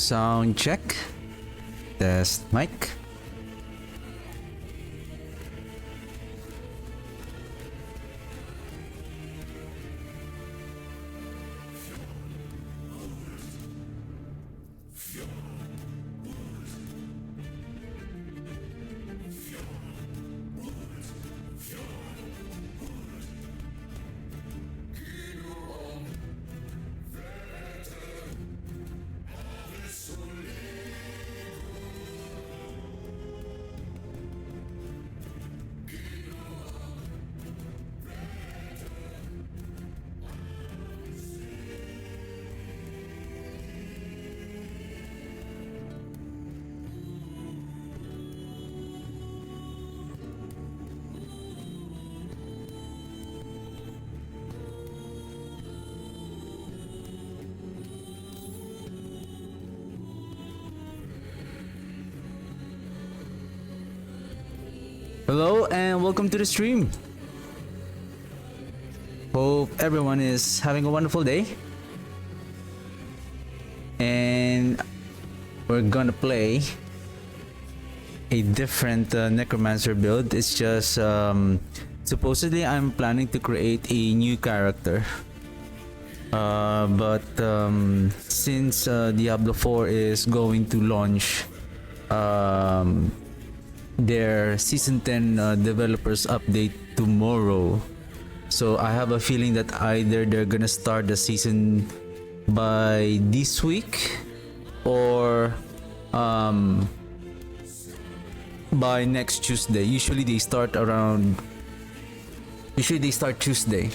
Sound check. Test mic. Hello and welcome to the stream. Hope everyone is having a wonderful day. And we're gonna play a different Necromancer build. It's just supposedly I'm planning to create a new character. But since Diablo 4 is going to launch their season 10 developers update tomorrow, so I have a feeling that either they're gonna start the season by this week or by next Tuesday. Usually they start Tuesday,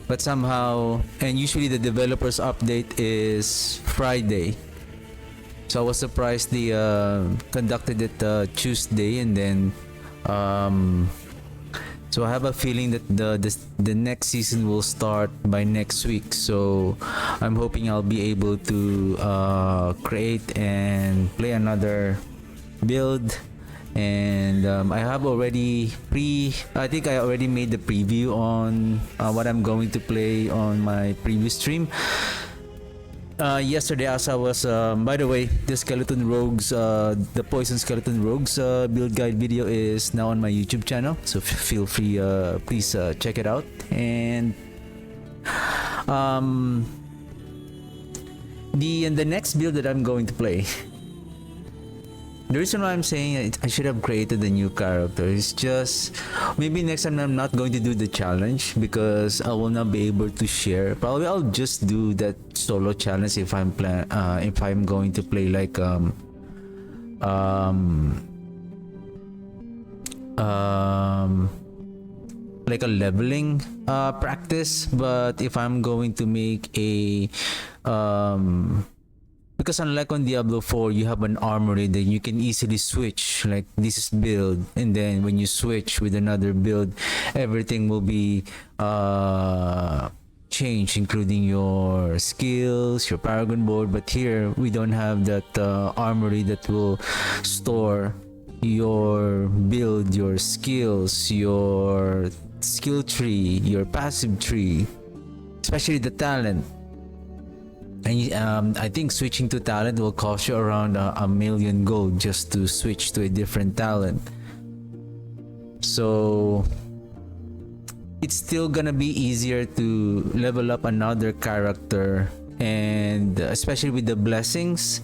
but somehow, and usually the developers update is Friday. So I was surprised they conducted it Tuesday, and then so I have a feeling that the next season will start by next week. So I'm hoping I'll be able to create and play another build. And I have already I think I already made the preview on what I'm going to play on my previous stream. Yesterday, as I was, by the way, the Skeleton Rogues, the Poison Skeleton Rogues build guide video is now on my YouTube channel, so feel free, please check it out. And the next build that I'm going to play, the reason why I'm saying I should have created a new character is just maybe next time I'm not going to do the challenge because I will not be able to share. Probably I'll just do that solo challenge if I'm going to play like a leveling practice. But if I'm going to make a because unlike on Diablo 4, you have an armory that you can easily switch, like this is build, and then when you switch with another build, everything will be changed, including your skills, your paragon board. But here we don't have that armory that will store your build, your skills, your skill tree, your passive tree, especially the talent. And I think switching to talent will cost you around a million gold just to switch to a different talent. So it's still gonna be easier to level up another character, and especially with the blessings,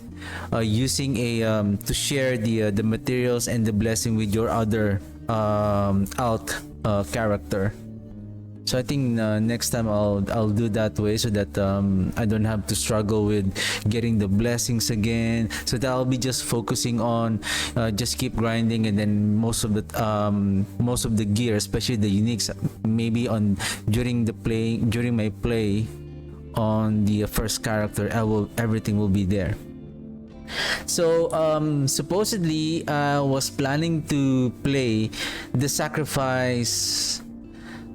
using a to share the materials and the blessing with your other alt character. So I think next time I'll do that way, so that I don't have to struggle with getting the blessings again. So that I'll be just focusing on just keep grinding, and then most of the gear, especially the uniques, maybe during my play on the first character, everything will be there. So supposedly I was planning to play the sacrifice.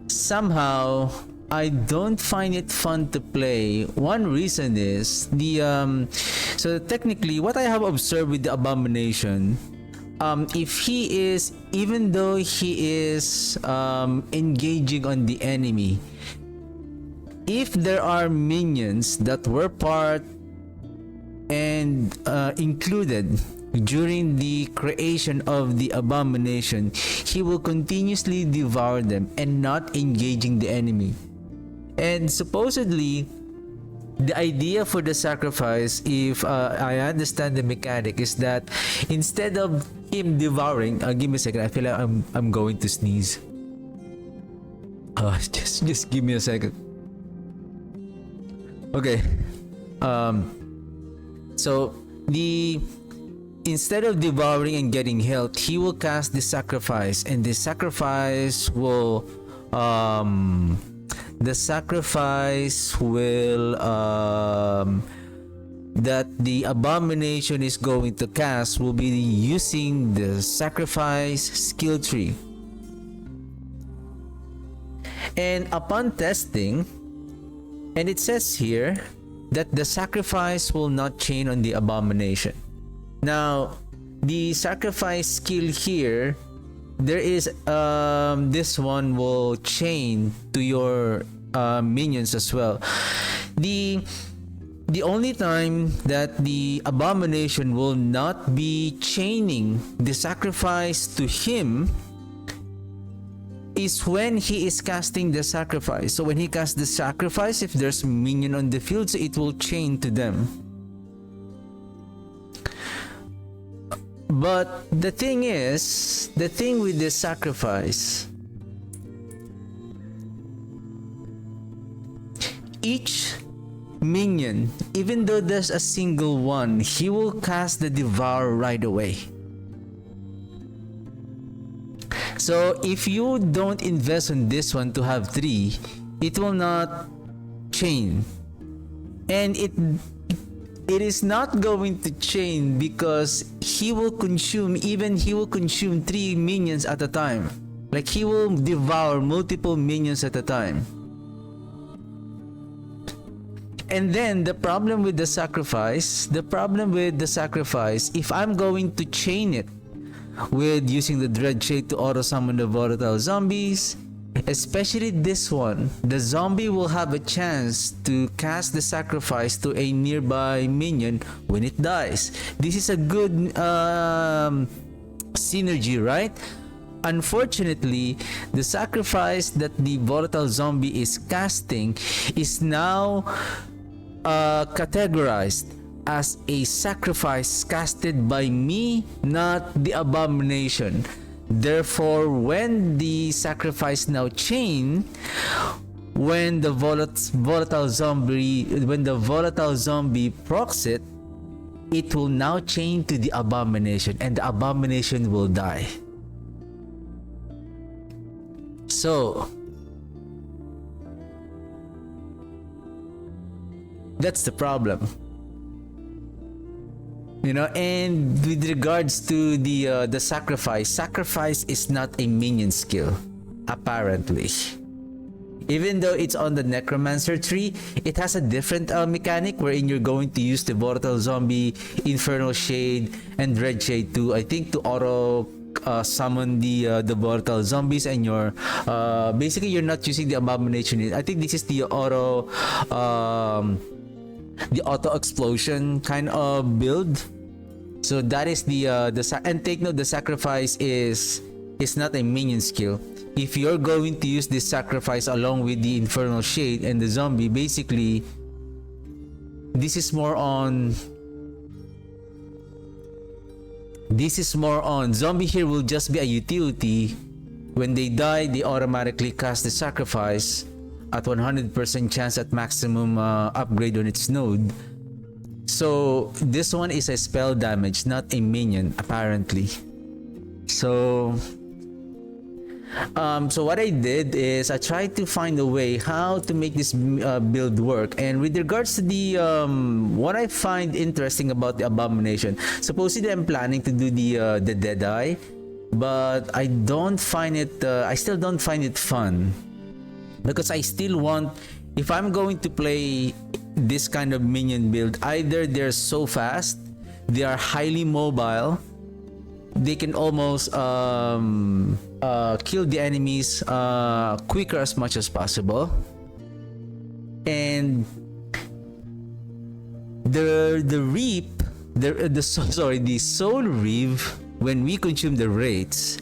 Somehow I don't find it fun to play. One reason is the so technically what I have observed with the Abomination, even though he is engaging on the enemy, if there are minions that were part and included during the creation of the abomination, he will continuously devour them and not engaging the enemy. And supposedly, the idea for the sacrifice, if I understand the mechanic, is that instead of him devouring, give me a second. I feel like I'm going to sneeze. Just give me a second. Okay. So instead of devouring and getting health, he will cast the sacrifice, and the sacrifice will that the abomination is going to cast will be using the sacrifice skill tree. And upon testing, and it says here that the sacrifice will not chain on the abomination. Now, the sacrifice skill here, there is this one will chain to your minions as well. The only time that the abomination will not be chaining the sacrifice to him is when he is casting the sacrifice. So when he casts the sacrifice, if there's minion on the field, so it will chain to them. But the thing with this sacrifice, each minion, even though there's a single one, he will cast the devour right away. So if you don't invest on this one to have 3, it will not chain. And it is not going to chain because he will consume 3 minions at a time. Like he will devour multiple minions at a time. And then the problem with the sacrifice, if I'm going to chain it with using the Dread Shade to auto summon the volatile zombies, especially this one, the zombie will have a chance to cast the sacrifice to a nearby minion when it dies. This is a good synergy, right? Unfortunately, the sacrifice that the volatile zombie is casting is now categorized as a sacrifice casted by me, not the abomination. Therefore, when the sacrifice now chain, when the volatile zombie procs it, it will now chain to the abomination, and the abomination will die. So that's the problem. And with regards to the sacrifice is not a minion skill, apparently. Even though it's on the Necromancer tree, it has a different mechanic wherein you're going to use the volatile zombie, Infernal Shade, and Dread Shade to, I think, to auto summon the volatile zombies, and you're basically you're not using the abomination. I think this is the auto explosion kind of build. So that is and take note, the sacrifice is not a minion skill. If you're going to use this sacrifice along with the Infernal Shade and the zombie, basically this is more on zombie. Here will just be a utility. When they die, they automatically cast the sacrifice at 100% chance at maximum upgrade on its node. So this one is a spell damage, not a minion, apparently. So what I did is I tried to find a way how to make this build work. And with regards to the what I find interesting about the abomination, supposedly I'm planning to do the Deadeye, but I still don't find it fun. Because I still want, if I'm going to play this kind of minion build, either they're so fast, they are highly mobile, they can almost kill the enemies quicker as much as possible, and the the reap, the soul reeve, when we consume the wraiths,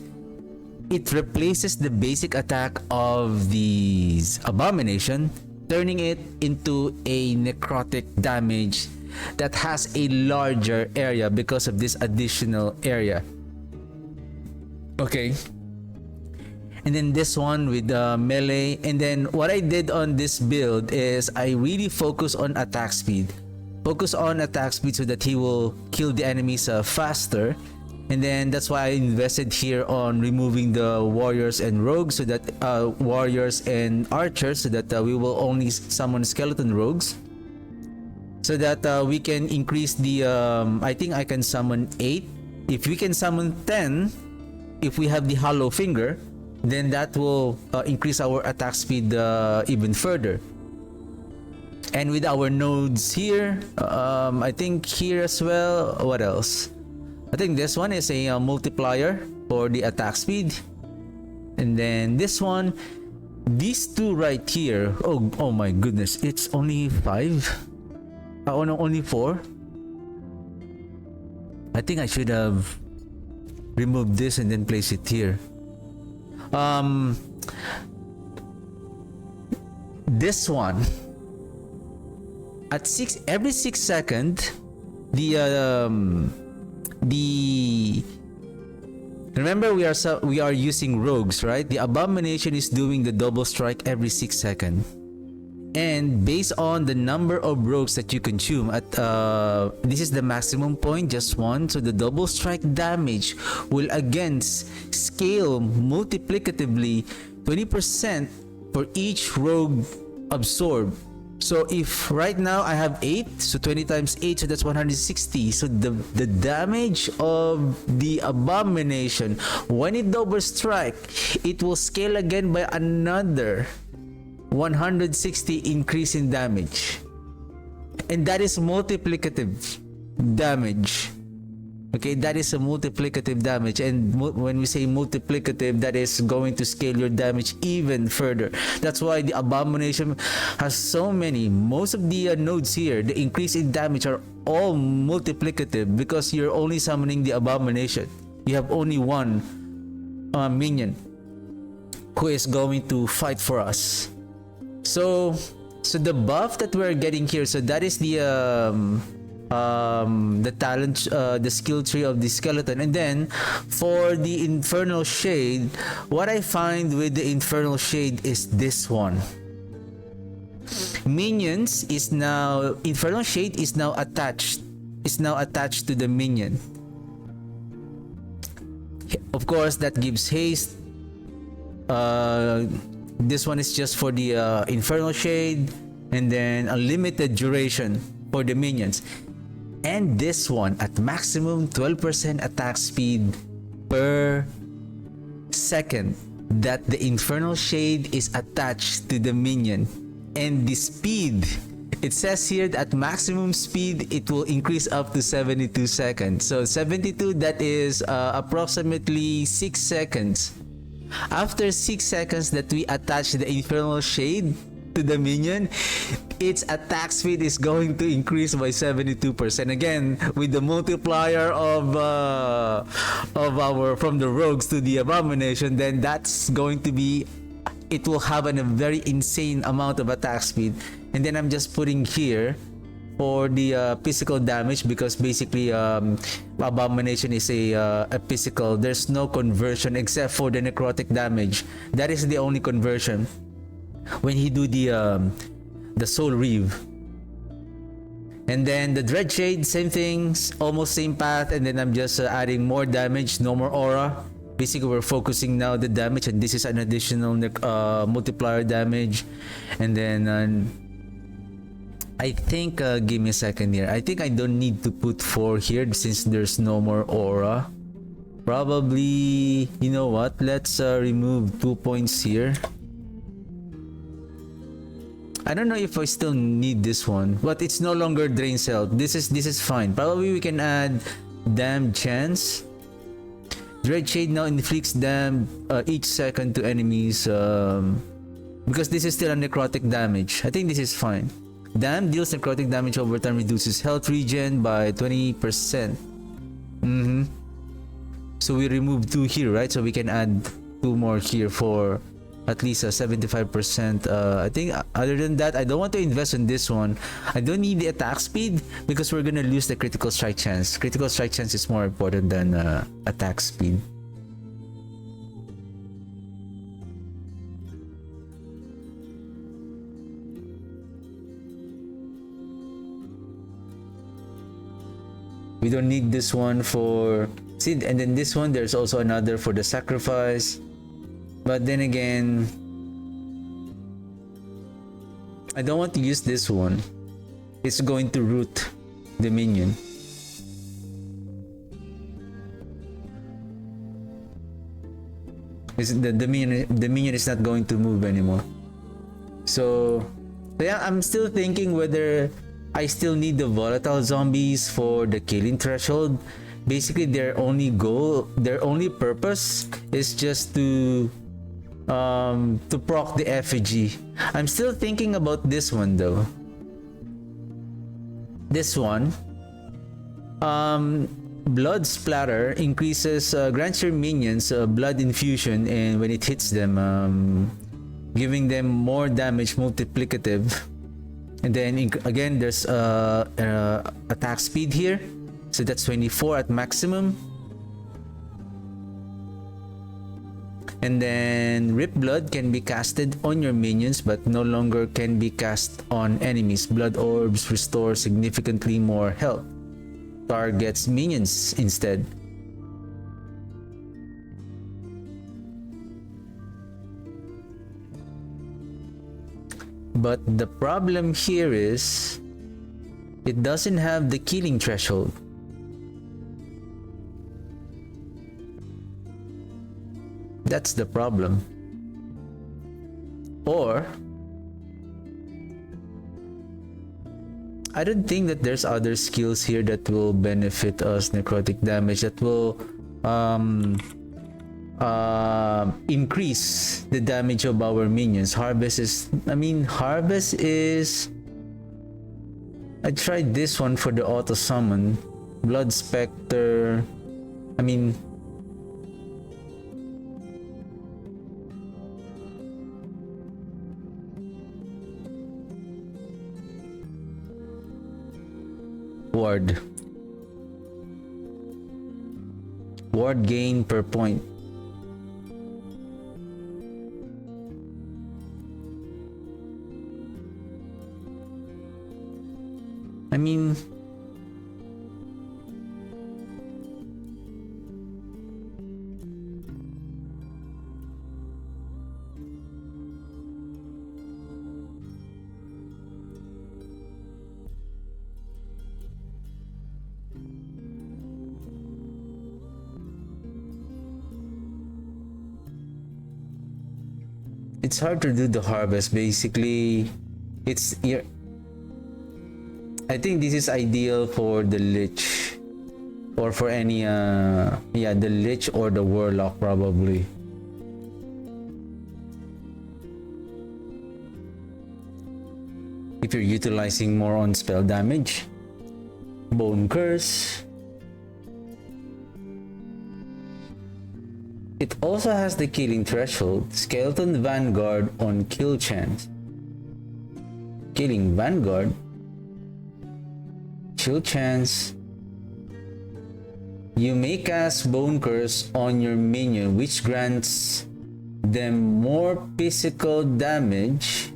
it replaces the basic attack of the abomination, turning it into a necrotic damage that has a larger area because of this additional area. Okay. And then this one with melee. And then what I did on this build is I really focus on attack speed. Focus on attack speed so that he will kill the enemies faster. And then that's why I invested here on removing the warriors and rogues, so that warriors and archers, so that we will only summon skeleton rogues, so that we can increase the I think I can summon 8. If we can summon 10, if we have the hollow finger, then that will increase our attack speed even further. And with our nodes here, I think here as well, what else? I think this one is a multiplier for the attack speed. And then this one, these two right here, oh my goodness, it's only 5? Oh no, only 4? I think I should have removed this and then place it here. This one, at every 6 seconds, remember we are using rogues, right? The abomination is doing the double strike every 6 seconds, and based on the number of rogues that you consume at this is the maximum point, just one, so the double strike damage will again scale multiplicatively 20% for each rogue absorbed. So if right now I have 8, so 20 times 8, so that's 160. So the damage of the abomination, when it double strike, it will scale again by another 160 increase in damage. And that is multiplicative damage. Okay, that is a multiplicative damage, and when we say multiplicative, that is going to scale your damage even further. That's why the abomination has so many. Most of the nodes here, the increase in damage are all multiplicative, because you're only summoning the abomination. You have only one minion who is going to fight for us. So the buff that we're getting here, so that is the talent, the skill tree of the skeleton. And then for the infernal shade, what I find with the infernal shade is this one. Minions is now, infernal shade is now attached to the minion. Of course, that gives haste. This one is just for the infernal shade, and then a limited duration for the minions. And this one at maximum 12% attack speed per second that the infernal shade is attached to the minion. And the speed, it says here that at maximum speed it will increase up to 72 seconds. So 72, that is approximately 6 seconds. After 6 seconds that we attach the infernal shade to the minion, its attack speed is going to increase by 72%. Again, with the multiplier of our, from the rogues to the abomination, then that's going to be, it will have a very insane amount of attack speed. And then I'm just putting here for the physical damage, because basically abomination is a physical. There's no conversion except for the necrotic damage. That is the only conversion when he do the soul reeve. And then the dread shade, same things, almost same path. And then I'm just adding more damage, no more aura. Basically, we're focusing now the damage, and this is an additional multiplier damage. And then I think, give me a second here. I think I don't need to put 4 here since there's no more aura. Probably, you know what? Let's remove 2 points here. I don't know if I still need this one, but it's no longer drain health. This is fine. Probably we can add damn chance. Dread shade now inflicts damn each second to enemies, because this is still a necrotic damage. I think this is fine. Damn deals necrotic damage over time, reduces health regen by 20%. So we remove 2 here, right? So we can add 2 more here for at least a 75%. I think other than that, I don't want to invest in this one. I don't need the attack speed because we're gonna lose the critical strike chance. Critical strike chance is more important than attack speed. We don't need this one for... See, and then this one, there's also another for the sacrifice. But then again, I don't want to use this one. It's going to root the minion. The minion is not going to move anymore. So yeah, I'm still thinking whether I still need the volatile zombies for the killing threshold. Basically, their only purpose is just to proc the effigy. I'm still thinking about this one though. This one, blood splatter increases, grants your minions blood infusion, and when it hits them, giving them more damage multiplicative. And then again, there's attack speed here, so that's 24 at maximum. And then Rip Blood can be casted on your minions but no longer can be cast on enemies. Blood orbs restore significantly more health. Targets minions instead. But the problem here is it doesn't have the killing threshold. That's the problem. Or I don't think that there's other skills here that will benefit us. Necrotic damage that will increase the damage of our minions. Harvest is, I tried this one for the auto summon. Blood Spectre. Ward gain per point. It's hard to do the harvest. Basically, I think this is ideal for the Lich or for any the Lich or the Warlock probably. If you're utilizing more on spell damage. Bone Curse. It also has the killing threshold. Skeleton Vanguard on kill chance. Killing Vanguard. Kill chance. You may cast Bone Curse on your minion, which grants them more physical damage,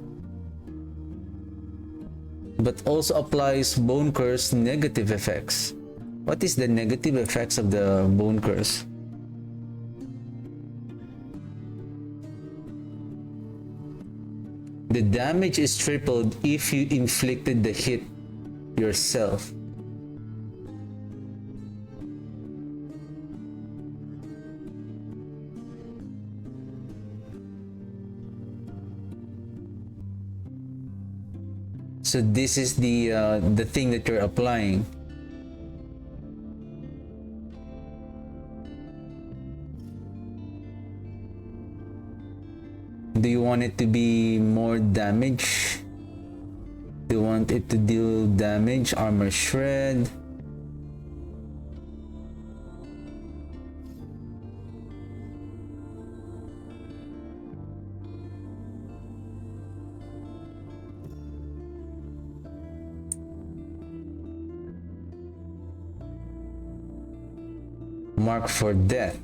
but also applies Bone Curse negative effects. What is the negative effects of the Bone Curse? The damage is tripled if you inflicted the hit yourself. So this is the thing that you're applying. Do you want it to be more damage Do you want it to deal damage? Armor shred. Mark for death.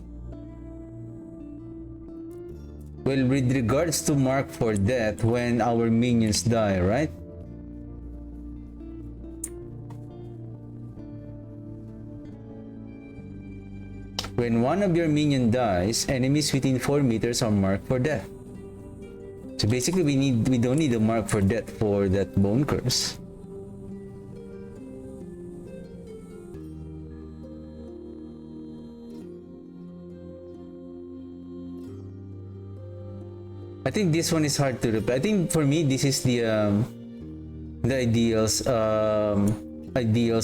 Well, with regards to mark for death, when our minions die, right? When one of your minion dies, enemies within 4 meters are marked for death. So basically, we don't need a mark for death for that bone curse. I think this one is hard to replay. I think for me this is the ideal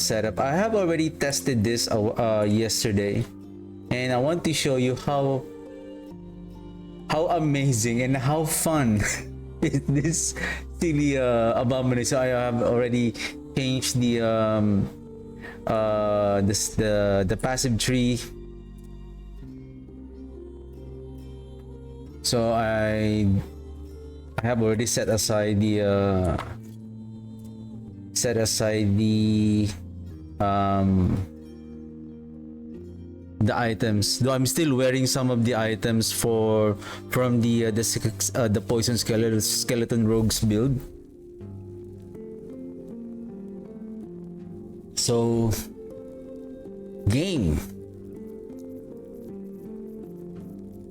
setup. I have already tested this yesterday, and I want to show you how amazing and how fun is this silly abomination. So I have already changed the passive tree. So I have already set aside the items. Though I'm still wearing some of the items from the Poison skeleton rogues build. So game.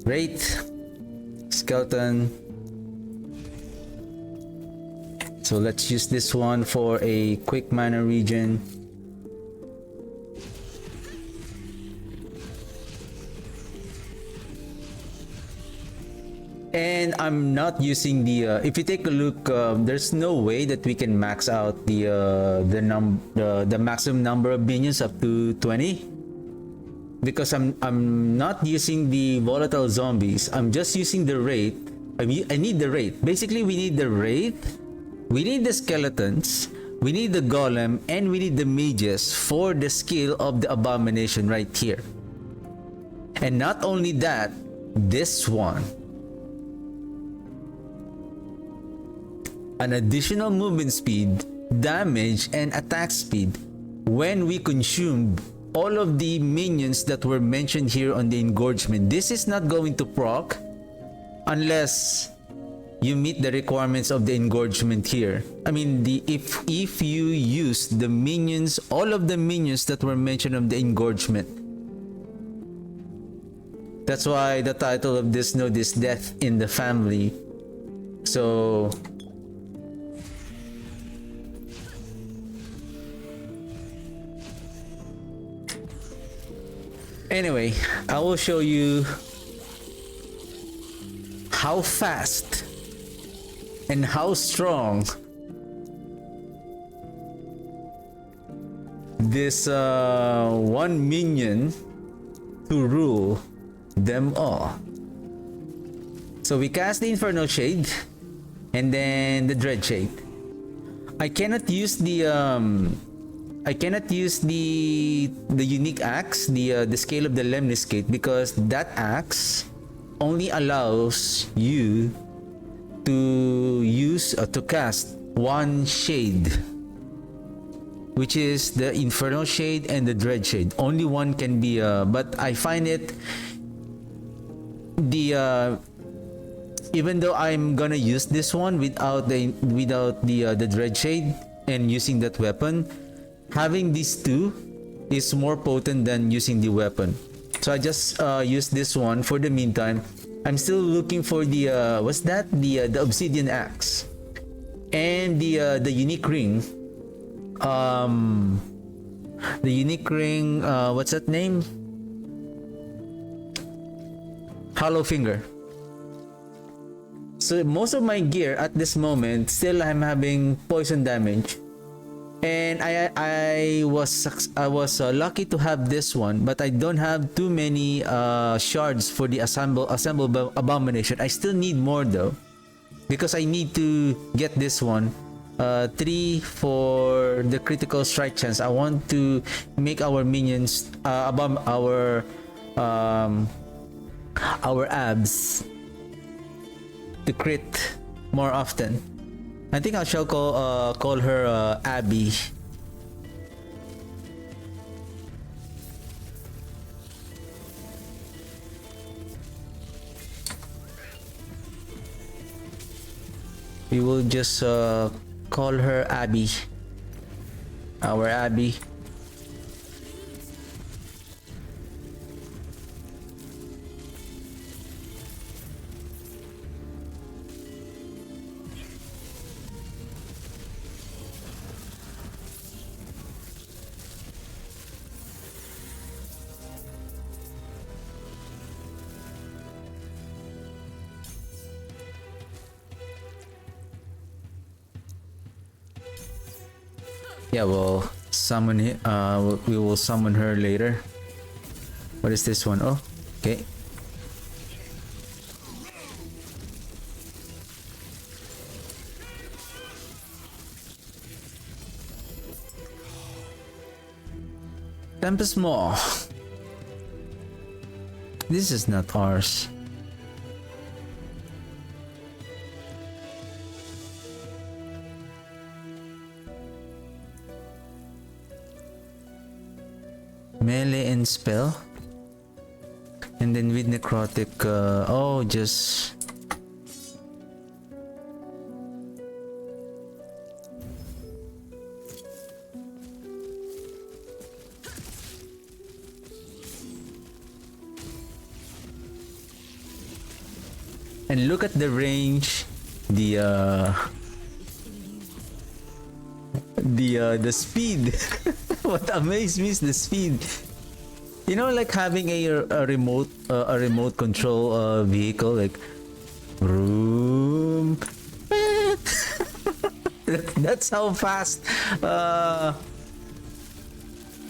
Great. Skeleton. So let's use this one for a quick mana regen. And I'm not using the if you take a look, there's no way that we can max out the maximum number of minions up to 20. Because I'm not using the volatile zombies. I'm just using the wraith. I need the wraith. Basically, we need the wraith, we need the skeletons, we need the golem, and we need the mages for the skill of the abomination right here. And not only that, this one, an additional movement speed, damage, and attack speed when we consume all of the minions that were mentioned here on the engorgement. This is not going to proc unless you meet the requirements of the engorgement here. I mean, if you use the minions, all of the minions that were mentioned on the engorgement. That's why the title of this node is Death in the Family. So anyway, I will show you how fast and how strong this one minion to rule them all. So we cast the Infernal Shade and then the Dread Shade. I cannot use the unique axe, the scale of the lemniscate, because that axe only allows you to use to cast one shade, which is the Infernal Shade and the Dread Shade. Only one can be but I find it even though I'm gonna use this one without the Dread Shade and using that weapon, having these two is more potent than using the weapon. So I just use this one for the meantime. I'm still looking for the what's that? The obsidian axe and the unique ring. The unique ring. What's that name? Hollow Finger. So most of my gear at this moment, still I'm having poison damage. And I was lucky to have this one, but I don't have too many shards for the assemble abomination. I still need more though, because I need to get this one 3 for the critical strike chance. I want to make our minions above our abs to crit more often. I think I shall call her Abby. We will just call her Abby. Our Abby. Yeah, we'll summon it. We will summon her later. What is this one? Oh, okay. Tempest Maw. This is not ours. Melee and spell, and then with necrotic just and look at the range, the speed. What amazed me is the speed. You know, like having a remote control vehicle, like vroom. That's how fast.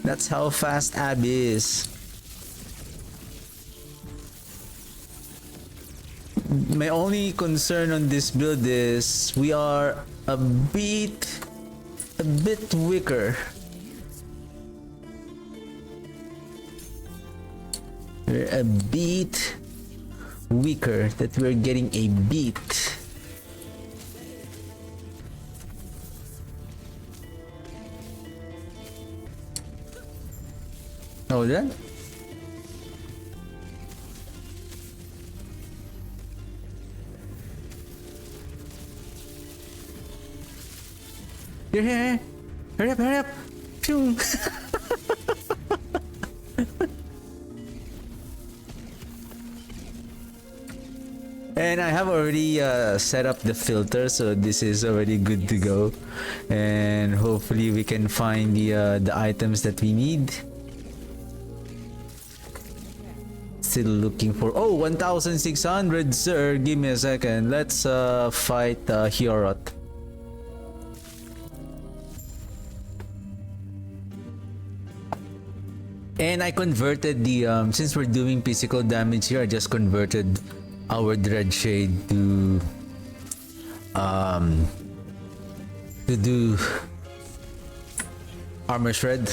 That's how fast Abby is. My only concern on this build is we are a bit weaker. We're a bit weaker, that we're getting a beat. Oh, that? You're here. Hurry up, hurry up. Pew. And I have already set up the filter, so this is already good to go. And hopefully we can find the items that we need. Still looking for 1,600, sir. Give me a second. Let's fight Hiorot. And I converted the since we're doing physical damage here, I just converted our Dreadshade to do armor shred.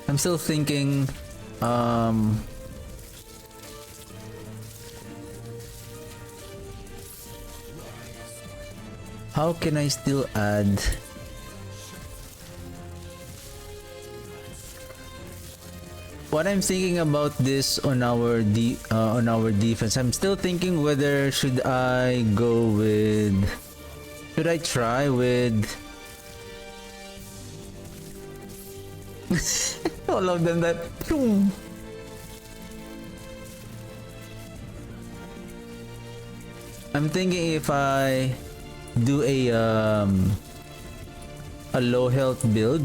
I'm still thinking how can I still add what I'm thinking about this on our defense. I'm still thinking whether should I try with all of them that I'm thinking if I do a low health build.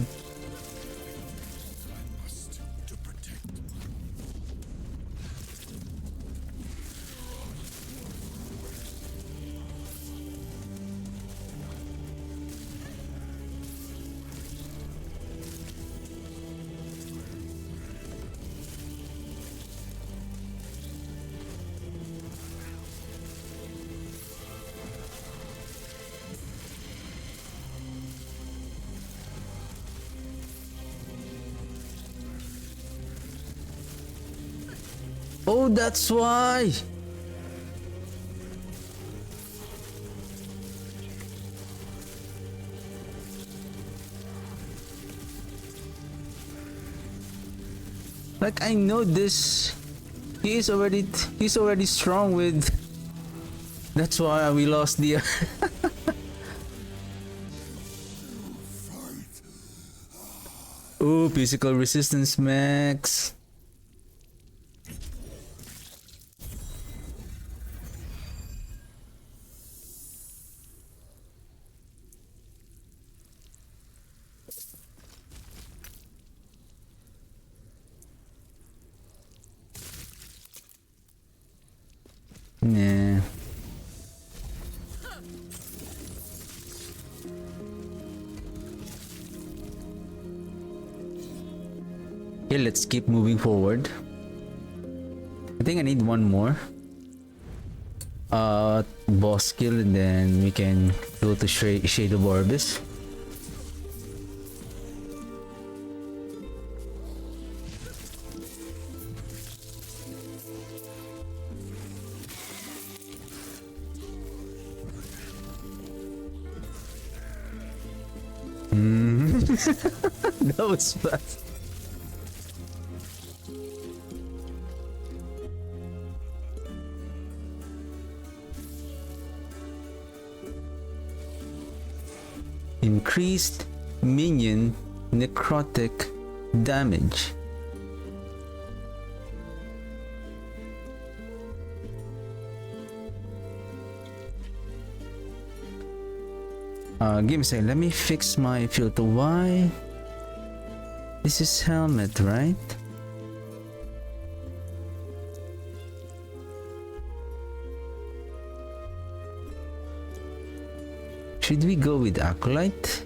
Oh, that's why. Like, I know this. He's already strong with. That's why we lost the. Oh, physical resistance max. Nah. Okay, let's keep moving forward. I think I need one more boss skill, and then we can go to Shade of Orbis. That was fast. Increased minion necrotic damage. Give me a second. Let me fix my filter. Why? This is helmet, right? Should we go with Acolyte?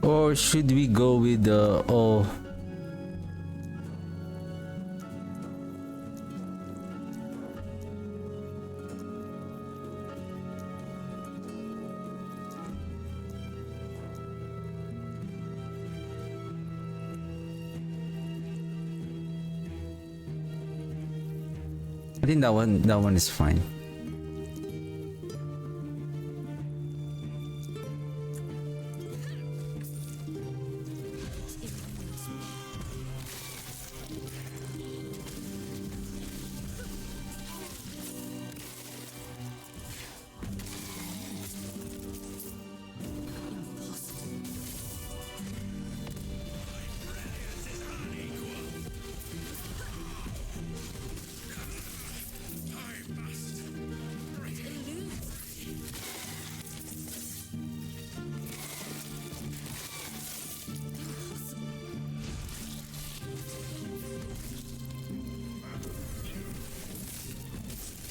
Or should we go with the I think that one is fine.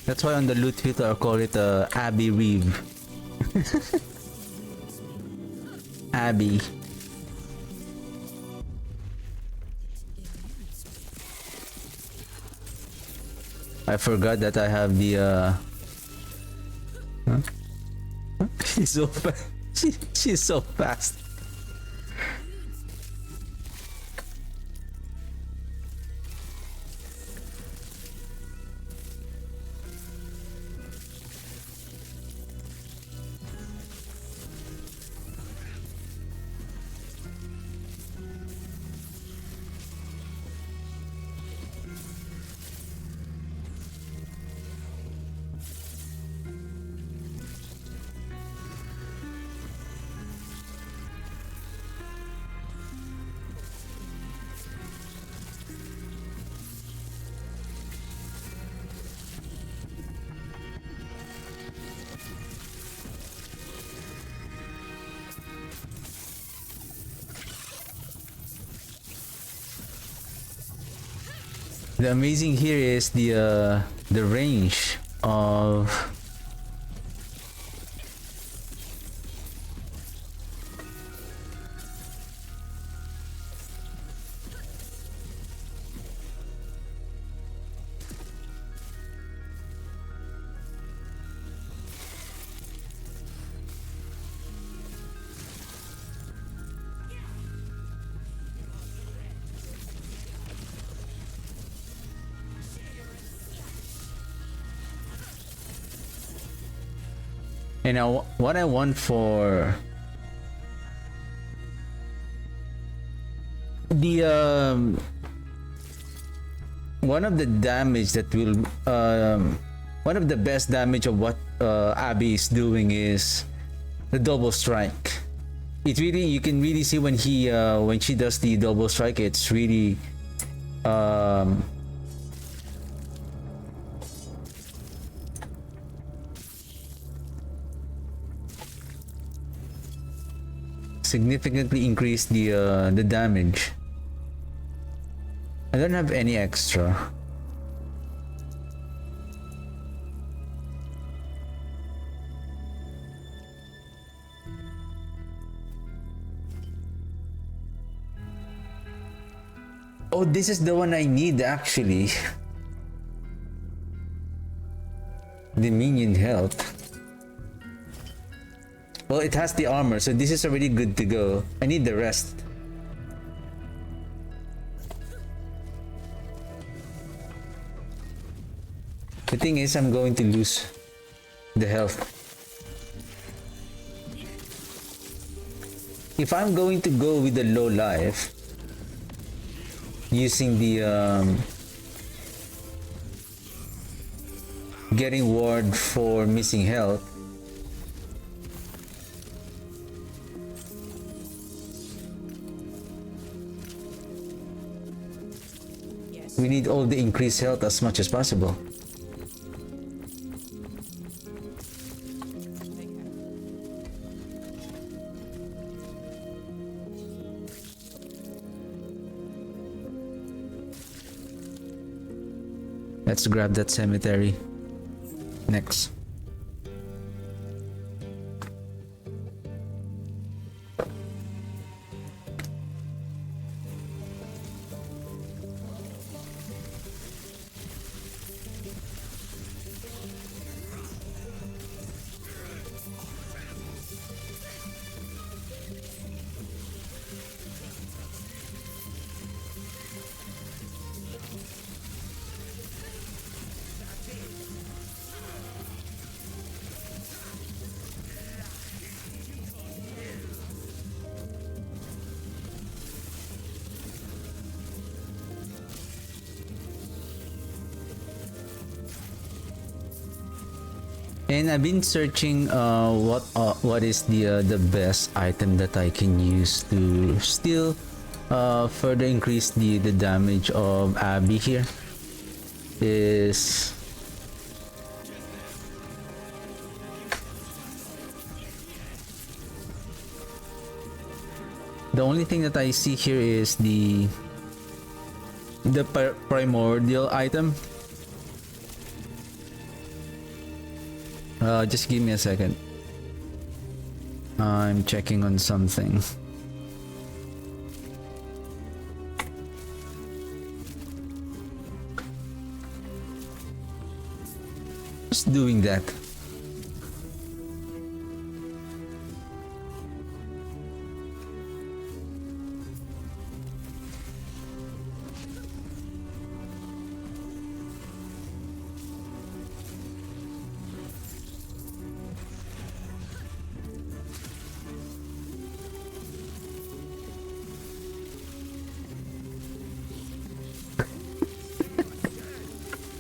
That's why on the loot filter I call it Abbey Reeve. Abbey. I forgot that I have the huh? She's so fast. She's so fast. The amazing here is the range of and now what I want for the one of the damage that will one of the best damage of what Abby is doing is the double strike. It really, you can really see when she does the double strike, it's really significantly increase the damage. I don't have any extra. Oh, this is the one I need actually. The minion health. Well, it has the armor, so this is already good to go. I need the rest. The thing is, I'm going to lose the health. If I'm going to go with the low life, using the getting ward for missing health, we need all the increased health as much as possible. Let's grab that cemetery next. And I've been searching what is the best item that I can use to still further increase the damage of Abby here. Is the only thing that I see here is the primordial item. Just give me a second. I'm checking on something. Just doing that.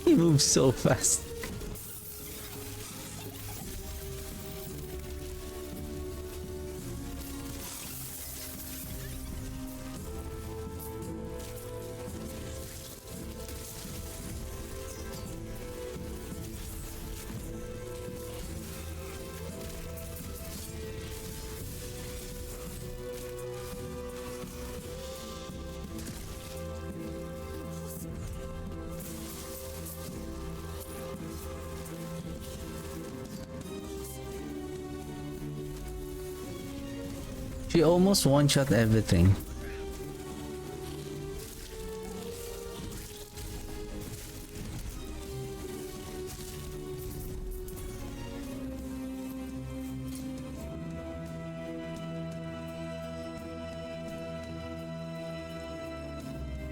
He moves so fast. She almost one-shot everything.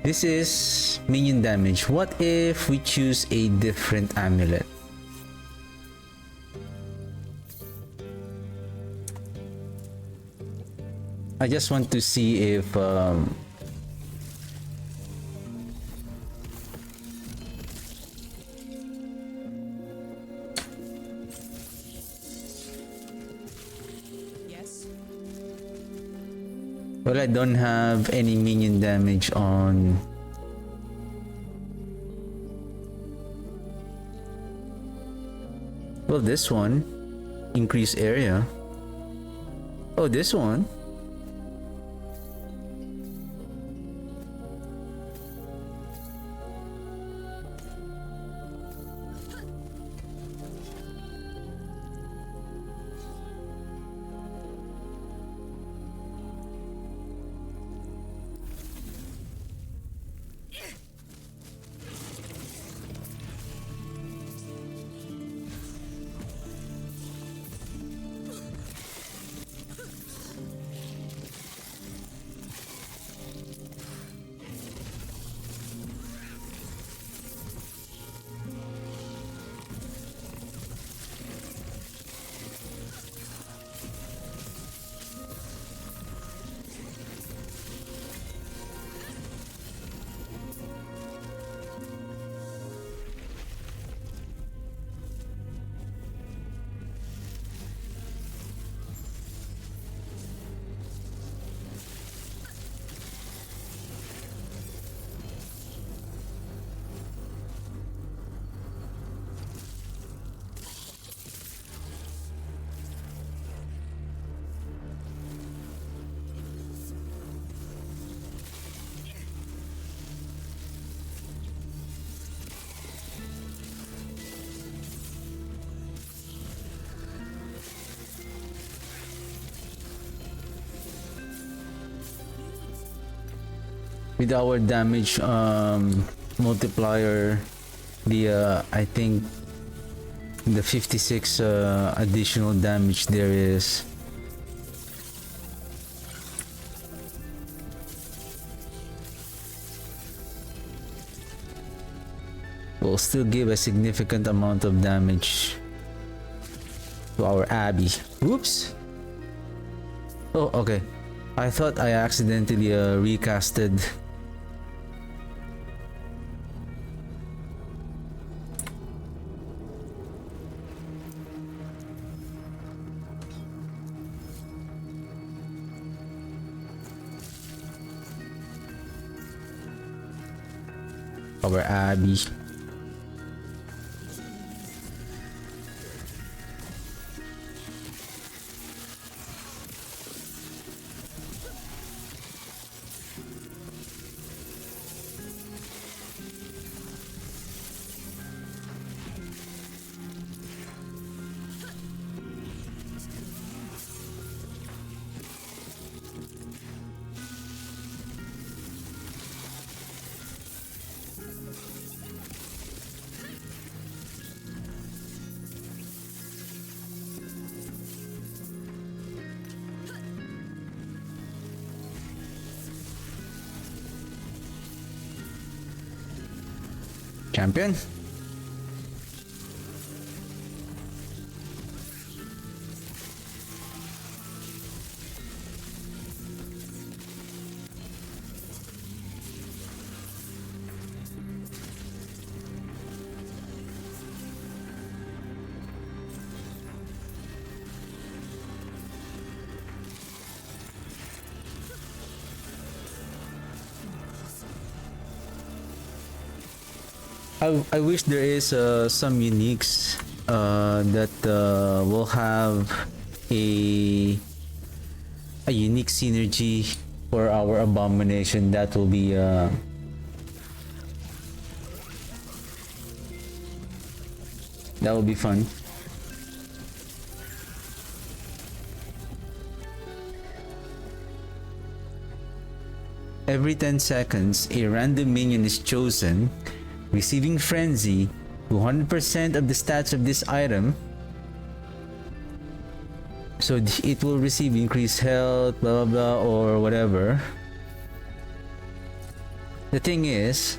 This is minion damage. What if we choose a different amulet? I just want to see if Yes. well, I don't have any minion damage on. Well, this one, increase area. Oh, this one. With our damage multiplier, the I think the 56 additional damage there is will still give a significant amount of damage to our Abby. Whoops. Oh, okay. I thought I accidentally recasted. Our Abby. Champion. I wish there is some uniques that will have a unique synergy for our abomination. That will be fun. Every 10 seconds, a random minion is chosen, receiving Frenzy, 200% of the stats of this item. So it will receive increased health, blah blah blah, or whatever. The thing is,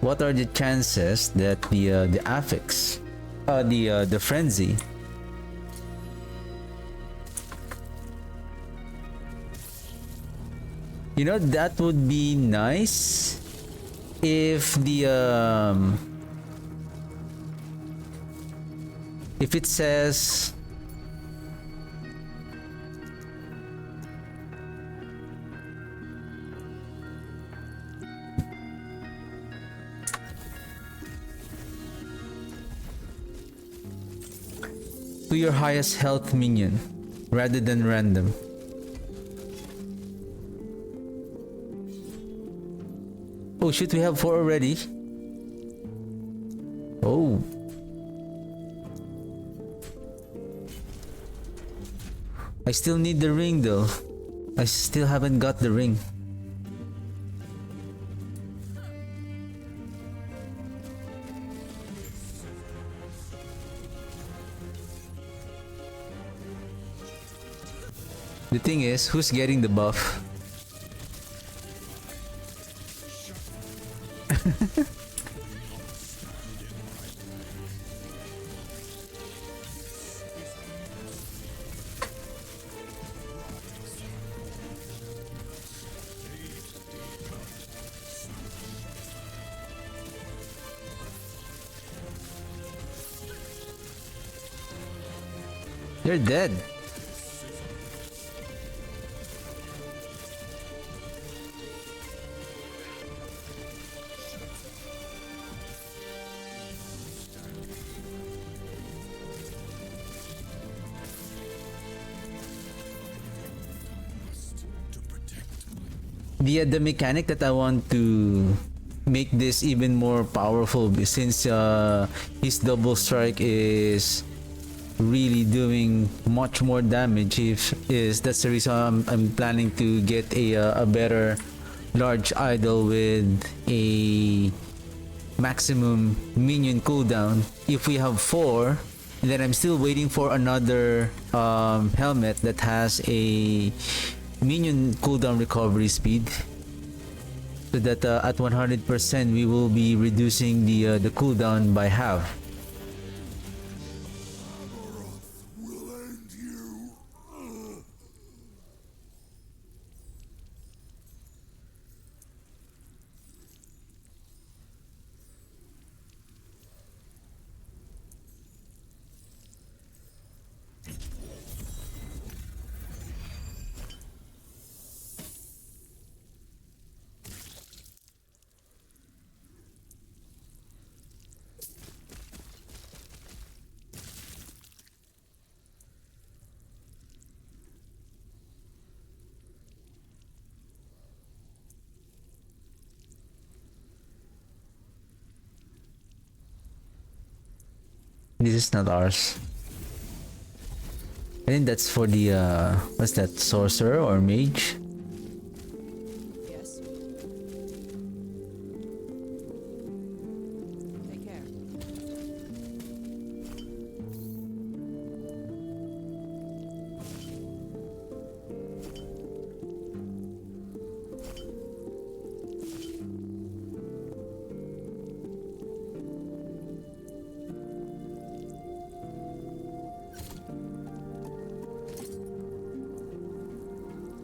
what are the chances that the affix, the frenzy, you know, that would be nice if if it says to your highest health minion rather than random. Oh shit, we have 4 already. Oh. I still need the ring though. I still haven't got the ring. The thing is, who's getting the buff? You're dead. The mechanic that I want to make this even more powerful, since his double strike is really doing much more damage, that's the reason I'm planning to get a better large idol with a maximum minion cooldown. If we have 4, then I'm still waiting for another helmet that has a minion cooldown recovery speed, so that at 100% we will be reducing the cooldown by half. This is not ours. I think that's for the what's that, sorcerer or mage? Yes. Take care.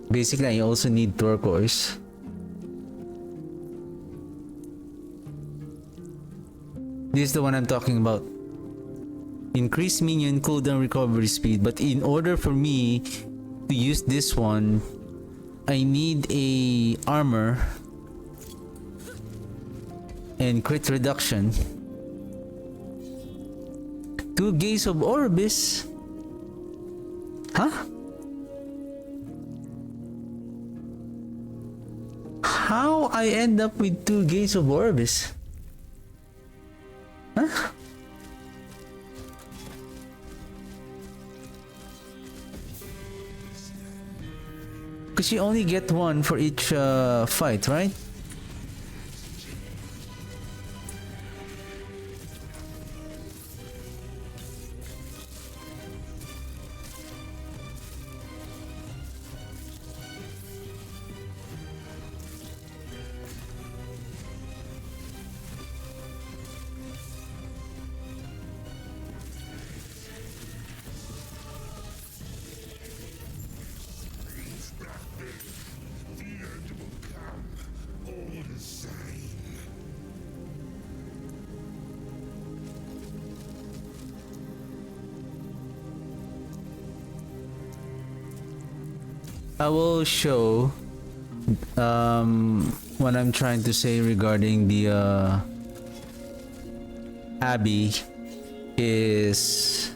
Basically, I also need turquoise. This is the one I'm talking about. Increase minion cooldown recovery speed, but in order for me to use this one, I need a armor and crit reduction. 2 Gaze of Orbis? Huh? How I end up with 2 Gaze of Orbis? Huh? Because Because you only get one for each fight, right? I will show what I'm trying to say regarding the Abby is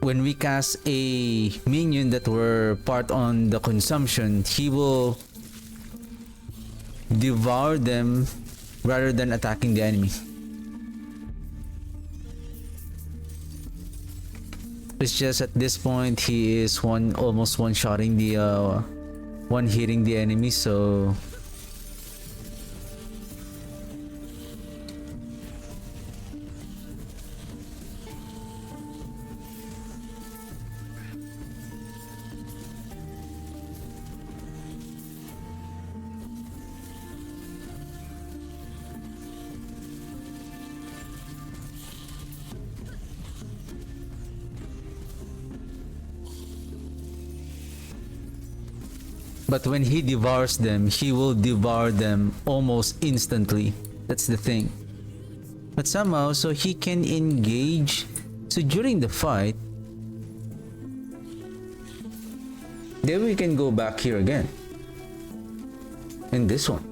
when we cast a minion that were part on the consumption, he will devour them rather than attacking the enemy. It's just at this point he is almost one-shotting the one hitting the enemy, so but when he devours them, he will devour them almost instantly. That's the thing. But somehow, so he can engage. So during the fight, then we can go back here again. And this one.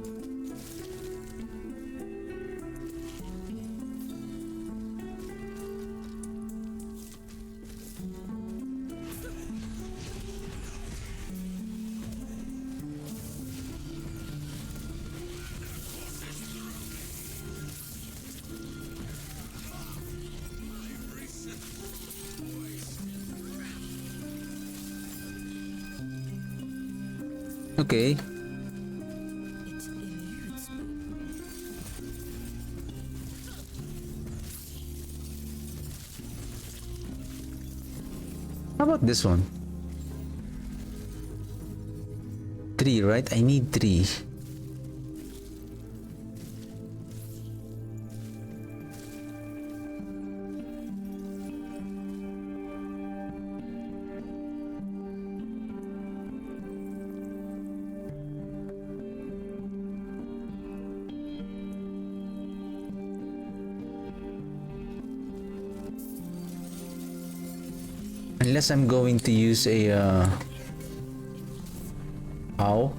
Okay. How about this one? 3, right? I need 3. Unless I'm going to use a owl.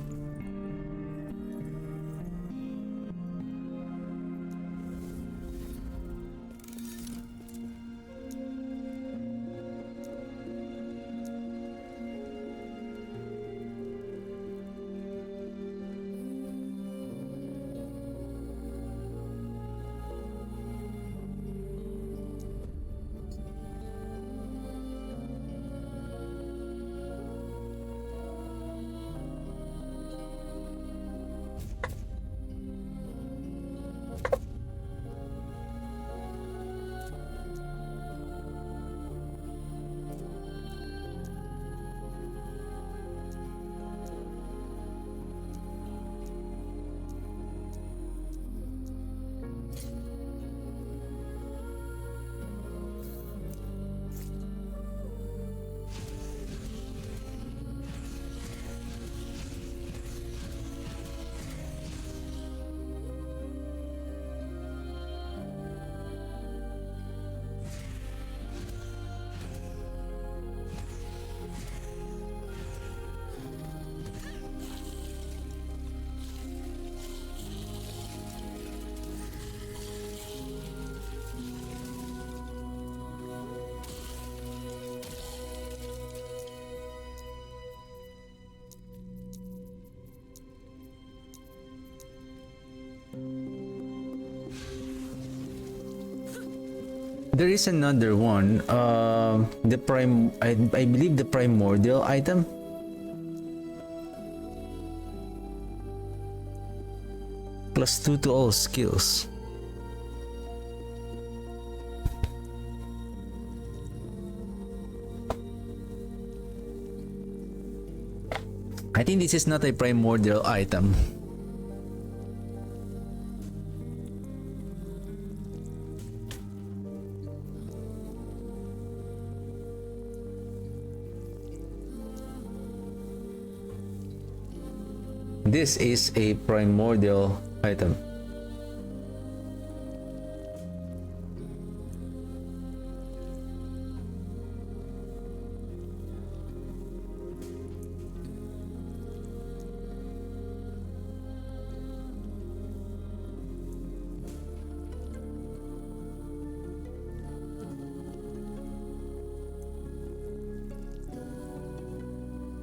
There is another one. The prime. I believe the primordial item. +2 to all skills. I think this is not a primordial item. This is a primordial item.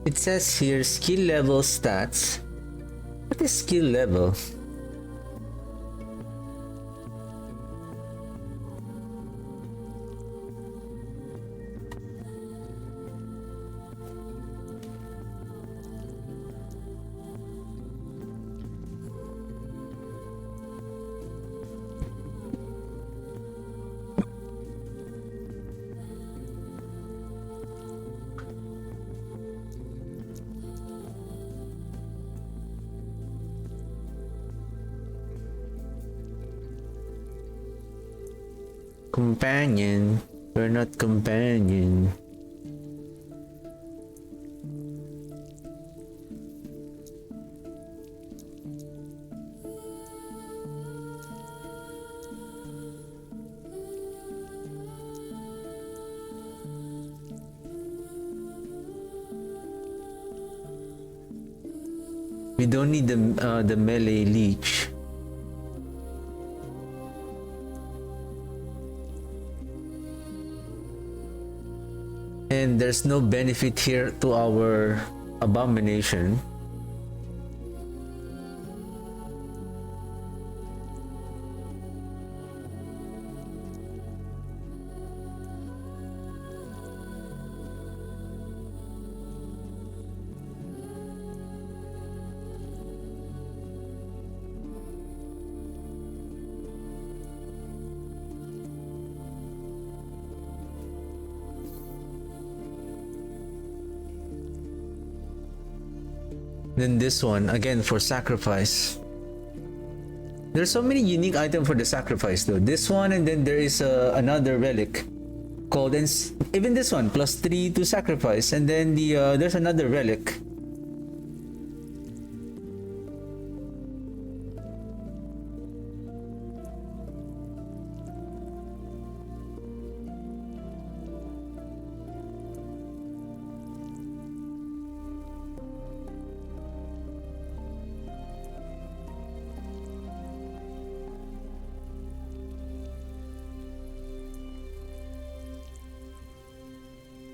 It says here skill level stats. What is skill level? Companion. We're not companion. We don't need the melee leech. And there's no benefit here to our abomination. Then this one again for sacrifice. There's so many unique items for the sacrifice though. This one, and then there is another relic called, and even this one +3 to sacrifice, and then there's another relic.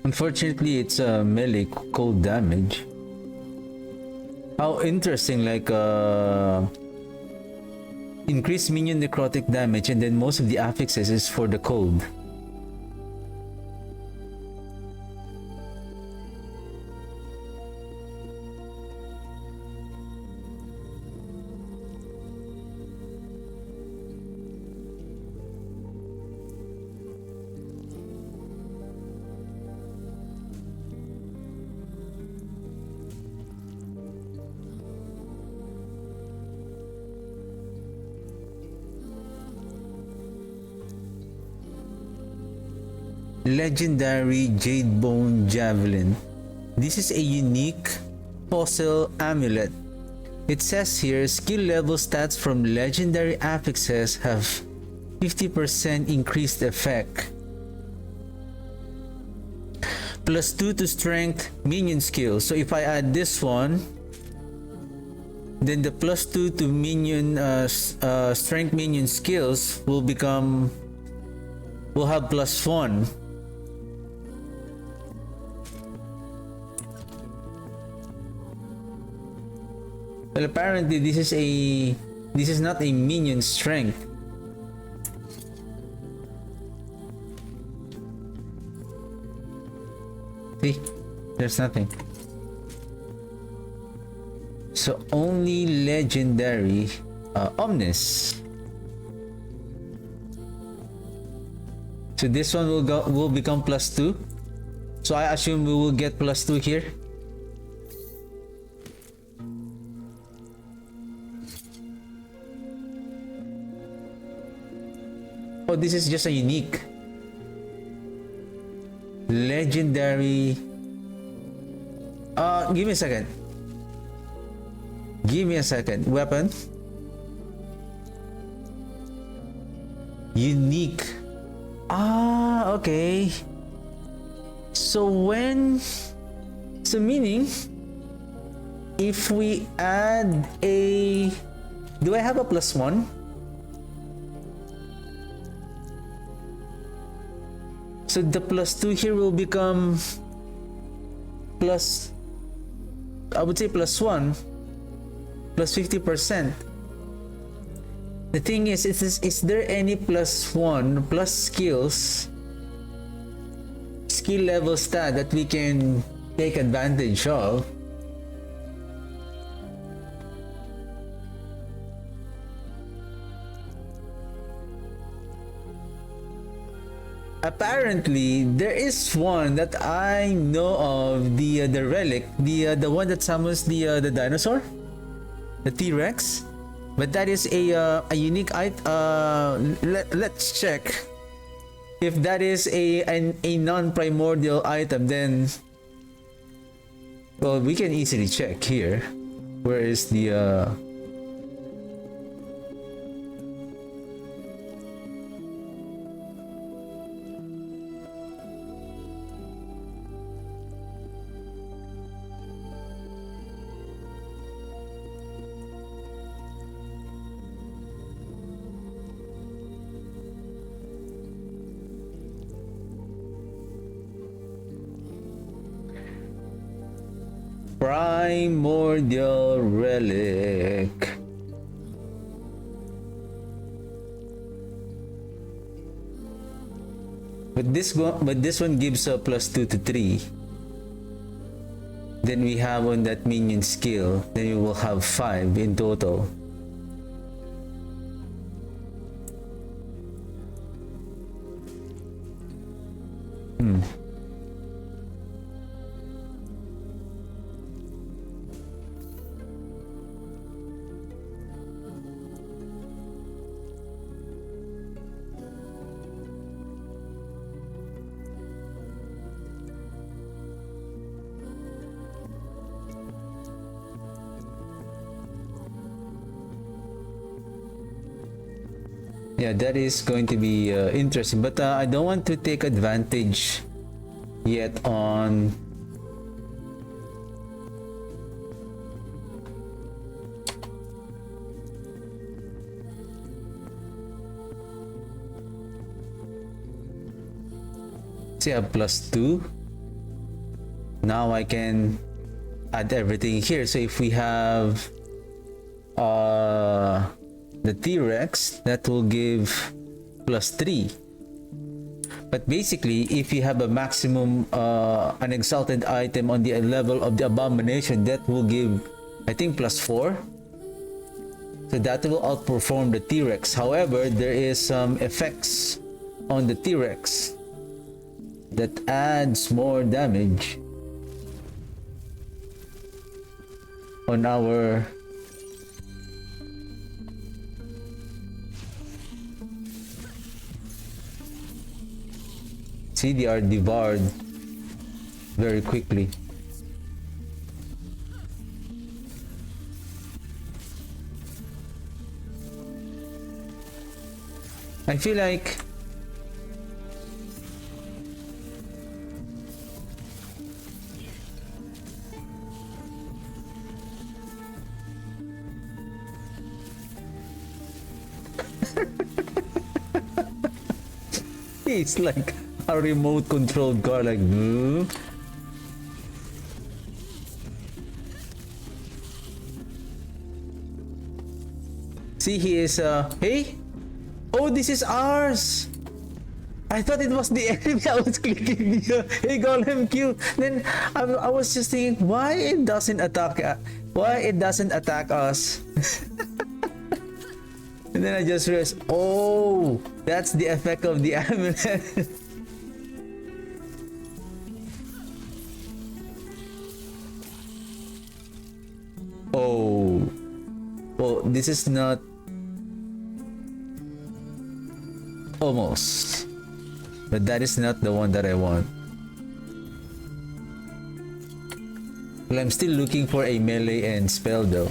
Unfortunately, it's melee cold damage. How interesting, like increased minion necrotic damage, and then most of the affixes is for the cold. Legendary Jade Bone Javelin. This is a unique fossil amulet. It says here skill level stats from legendary affixes have 50% increased effect. +2 to strength minion skill. So if I add this one, then the +2 to minion strength minion skills will have +1. Well, apparently this is not a minion strength. See, there's nothing. So only legendary Omnis. So this one will become +2. So I assume we will get +2 here. Oh, this is just a unique. Legendary. Give me a second. Give me a second. Weapon. Unique. Ah, okay. So meaning if we add a, do I have a +1? So the +2 here will become plus, I would say +1, +50%. The thing is there any +1 plus skill level stat that we can take advantage of? Apparently, there is one that I know of, the relic, the one that summons the dinosaur, the T-Rex. But that is a unique item. Let's check if that is a non-primordial item. Then, well, we can easily check here. Where is the primordial relic? But this one gives a +2 to 3. Then we have on that minion skill, then we will have 5 in total. Yeah, that is going to be interesting, but I don't want to take advantage yet on see, I have +2. Now I can add everything here. So if we have the T-Rex, that will give +3. But basically, if you have a maximum an exalted item on the level of the abomination, that will give, I think, +4. So that will outperform the T-Rex. However, there is some effects on the T-Rex that adds more damage on our see, they are devoured very quickly. I feel like it's like a remote controlled car, like see, he is hey, oh, this is ours. I thought it was the enemy. I was clicking the hey golem Q. Then I was just thinking why it doesn't attack us. And then I just realized, oh, that's the effect of the amulet. Oh, well, this is not almost, but that is not the one that I want. Well, I'm still looking for a melee and spell though.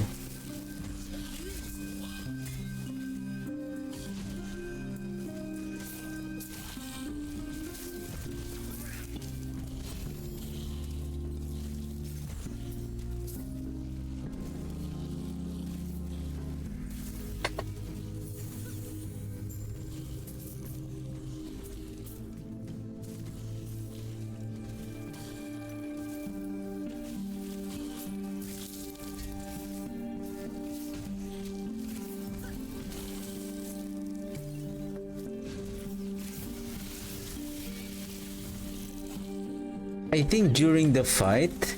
I think during the fight,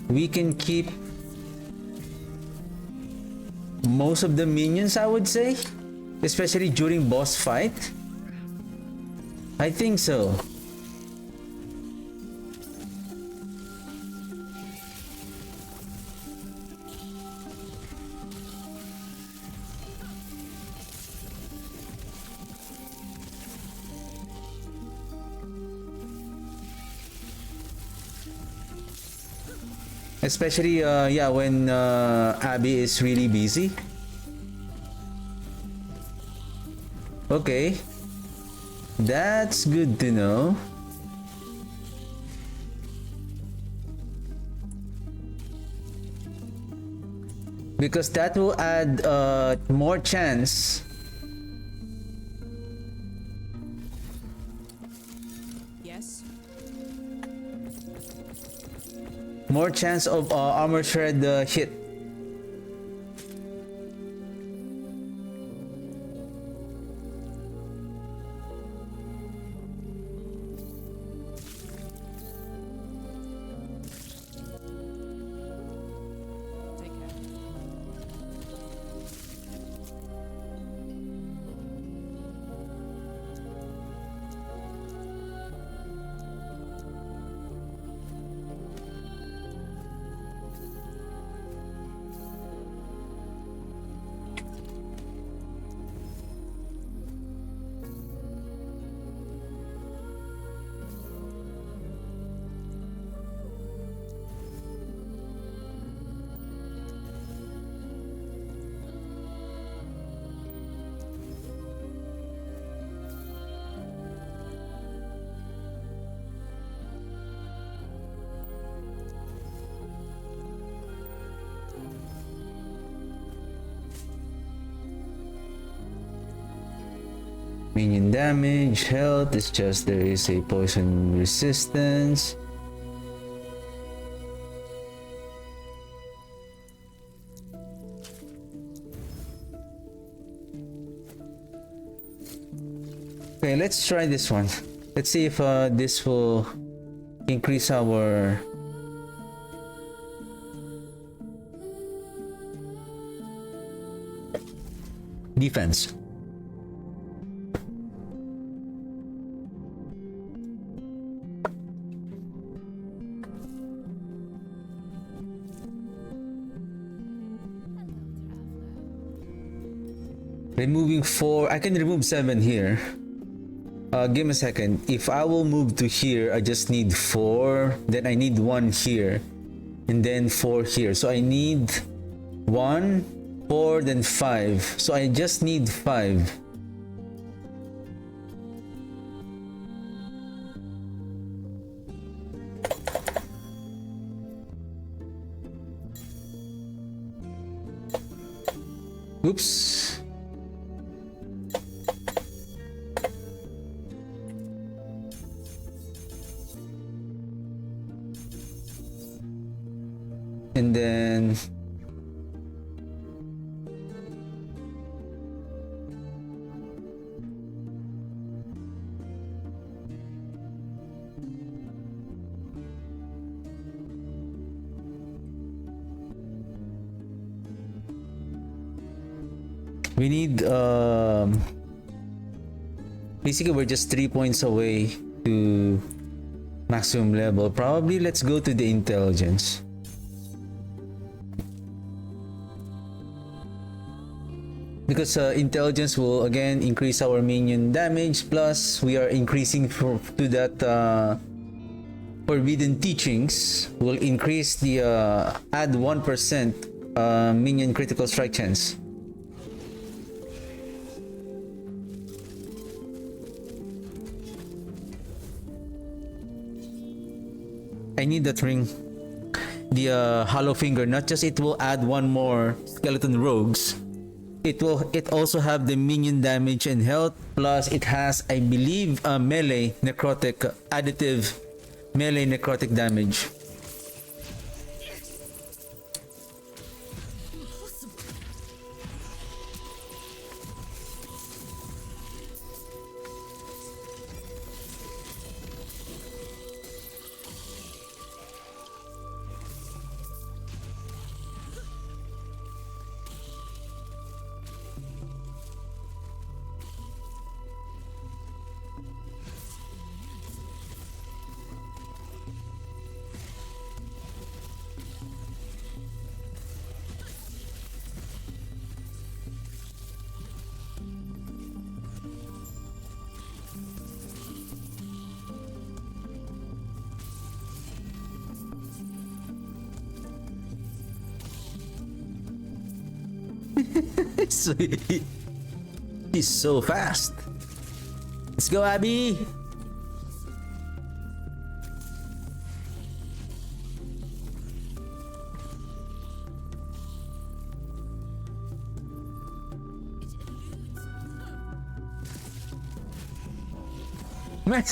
we can keep most of the minions, I would say, especially during boss fight. I think so. Especially, yeah, when Abby is really busy. Okay. That's good to know. Because that will add more chance. More chance of armor shred hit. Minion damage, health, it's just there is a poison resistance. Okay, let's try this one. Let's see if this will increase our defense. Removing 4, I can remove 7 here. Give me a second. If I will move to here, I just need 4. Then I need 1 here. And then 4 here. So I need 1, 4, then 5. So I just need 5. Oops. And then We need basically we're just 3 points away to maximum level. Probably let's go to the intelligence. Because intelligence will again increase our minion damage, plus we are increasing to that forbidden teachings will increase the add 1% minion critical strike chance. I need that ring. The hollow finger, not just it will add one more skeleton rogues, it also have the minion damage and health, plus it has, I believe, melee necrotic additive melee necrotic damage. So he's so fast. Let's go, Abby. Man.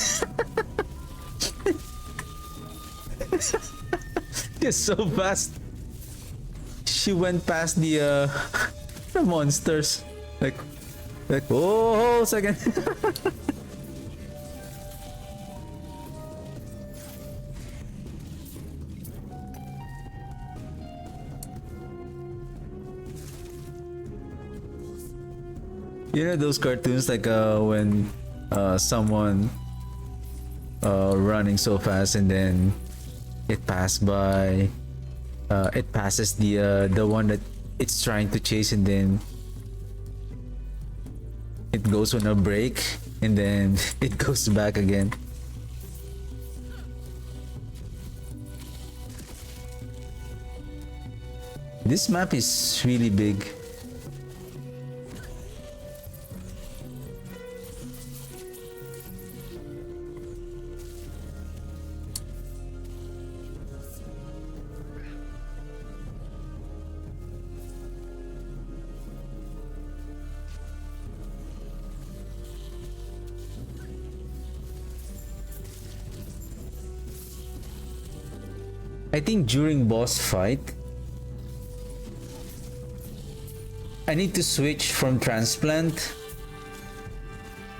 He's so fast. She went past the the monsters. Like oh, second. You know those cartoons like when someone running so fast and then it passes the one that it's trying to chase, and then it goes on a break and then it goes back again. This map is really big. I think during boss fight, I need to switch from transplant.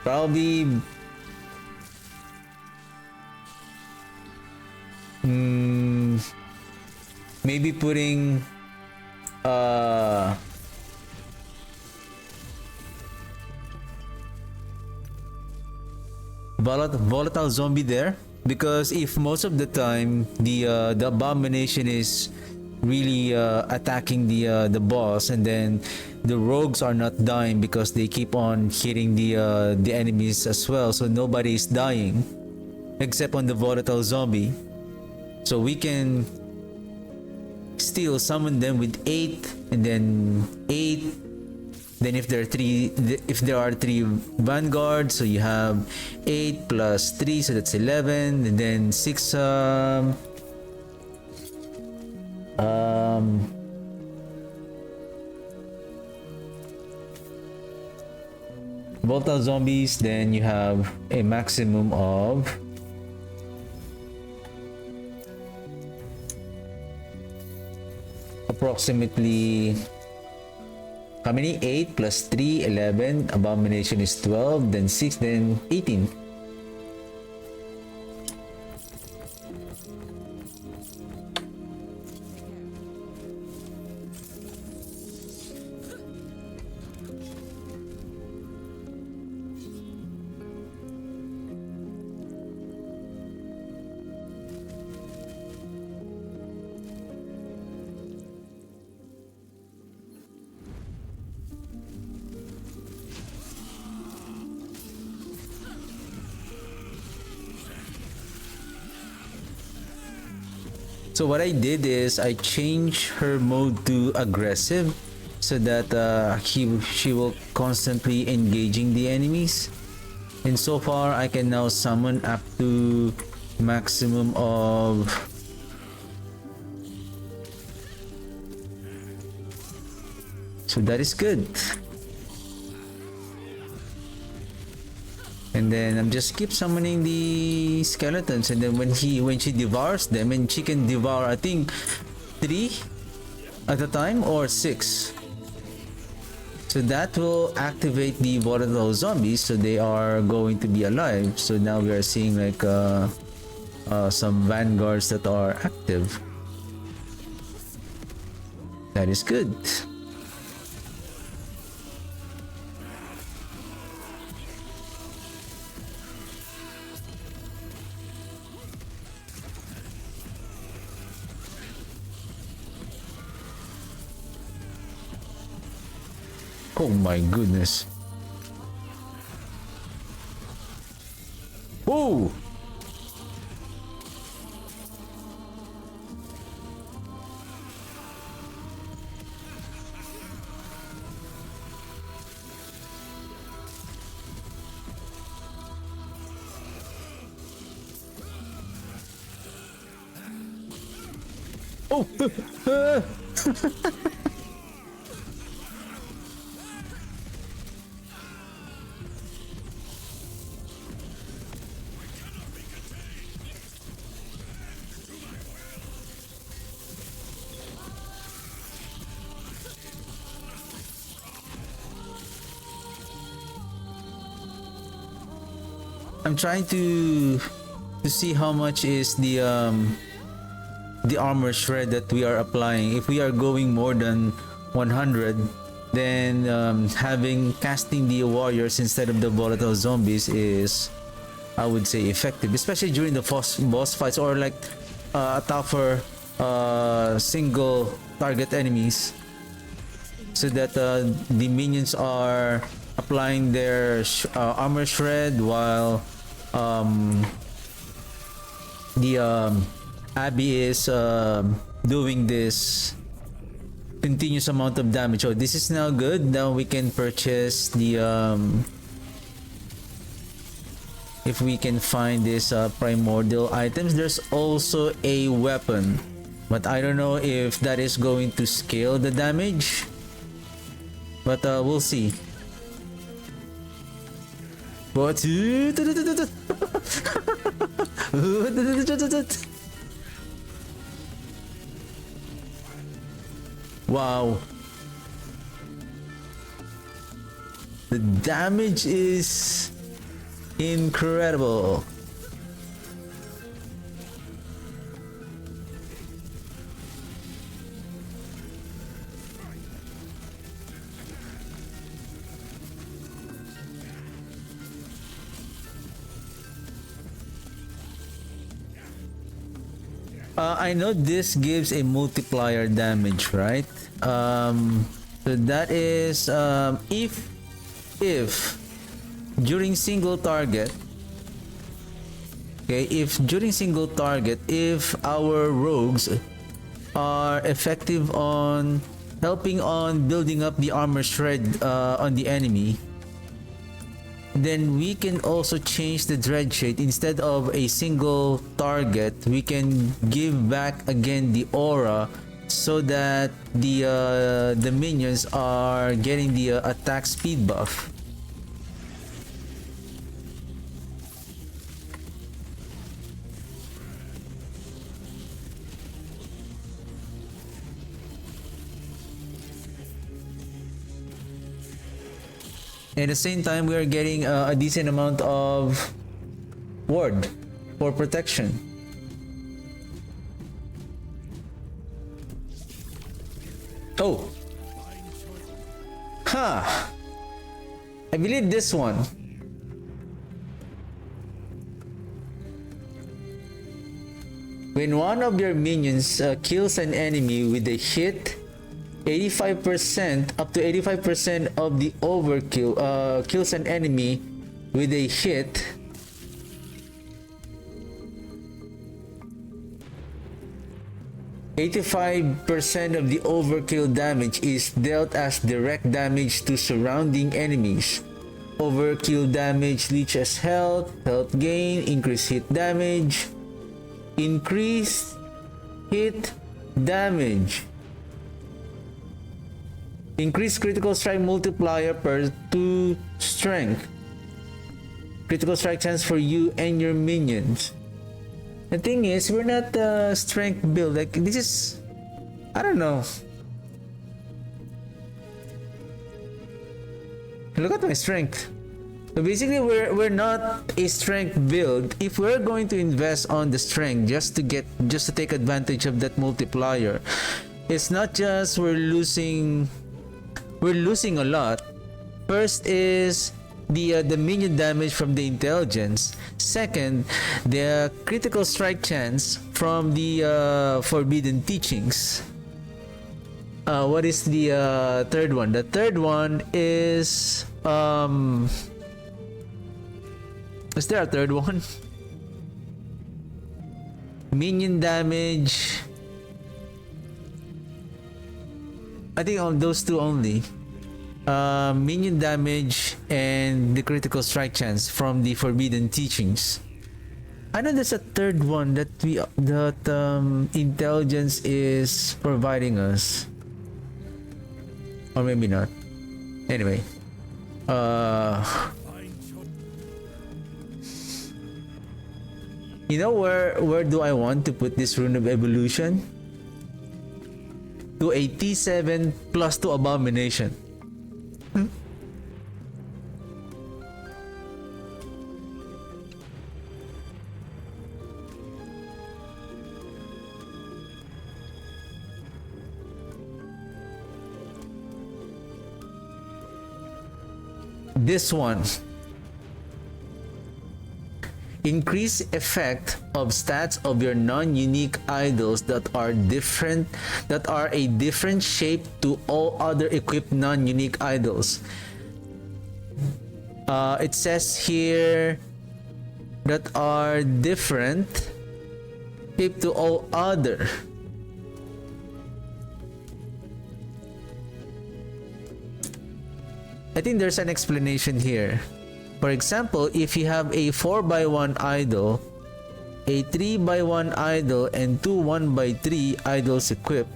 Probably maybe putting volatile zombie there. Because if most of the time the abomination is really attacking the boss, and then the rogues are not dying because they keep on hitting the enemies as well, so nobody is dying except on the volatile zombie. So we can still summon them with 8, and then 8. Then if there are 3 vanguards, so you have 8 plus 3, so that's 11, and then 6 volatile zombies, then you have a maximum of approximately how many? 8 plus 3, 11. Abomination is 12, then 6, then 18. So what I did is I changed her mode to aggressive so that she will constantly engaging the enemies. And so far I can now summon up to maximum of so that is good. And then I'm just keep summoning the skeletons, and then when she devours them, and she can devour I think 3 at a time or 6. So that will activate the volatile zombies, so they are going to be alive. So now we are seeing like some vanguards that are active. That is good. Oh my goodness. Oh! Oh! I'm trying to see how much is the armor shred that we are applying. If we are going more than 100, then casting the warriors instead of the volatile zombies is, I would say, effective, especially during the boss fights or like a tougher single target enemies, so that the minions are applying their armor shred while the Abby is doing this continuous amount of damage. Oh, this is now good. Now we can purchase the if we can find this primordial items. There's also a weapon, but I don't know if that is going to scale the damage, but we'll see. What? Wow. The damage is incredible. I know this gives a multiplier damage, right? So that is if during single target, okay, if during single target, if our rogues are effective on helping on building up the armor shred on the enemy, then we can also change the dread shade. Instead of a single target, we can give back again the aura, so that the minions are getting the attack speed buff. At the same time, we are getting a decent amount of ward for protection. Oh! Huh! I believe this one. When one of your minions kills an enemy with a hit, 85% up to 85% of the overkill kills an enemy with a hit. 85% of the overkill damage is dealt as direct damage to surrounding enemies. Overkill damage leeches health, health gain, increased hit damage, increased hit damage, increased critical strike multiplier per 2 strength, critical strike chance for you and your minions. The thing is, we're not strength build. Like, this is, I don't know. Look at my strength. So basically, we're not a strength build. If we're going to invest on the strength just to take advantage of that multiplier, it's not just we're losing a lot. First is the minion damage from the intelligence. Second, the critical strike chance from the forbidden teachings. What is the third one? The third one is is there a third one? Minion damage. I think on those two only. Minion damage and the critical strike chance from the forbidden teachings. I know there's a third one that intelligence is providing us, or maybe not. Anyway, you know where do I want to put this rune of evolution? To a T7 plus 2 abomination. This one. Increase effect of stats of your non-unique idols that are a different shape to all other equipped non-unique idols. It says here that are different shape to all other. I think there's an explanation here. For example, if you have a 4x1 idol, a 3x1 idol, and two 1x3 idols equipped,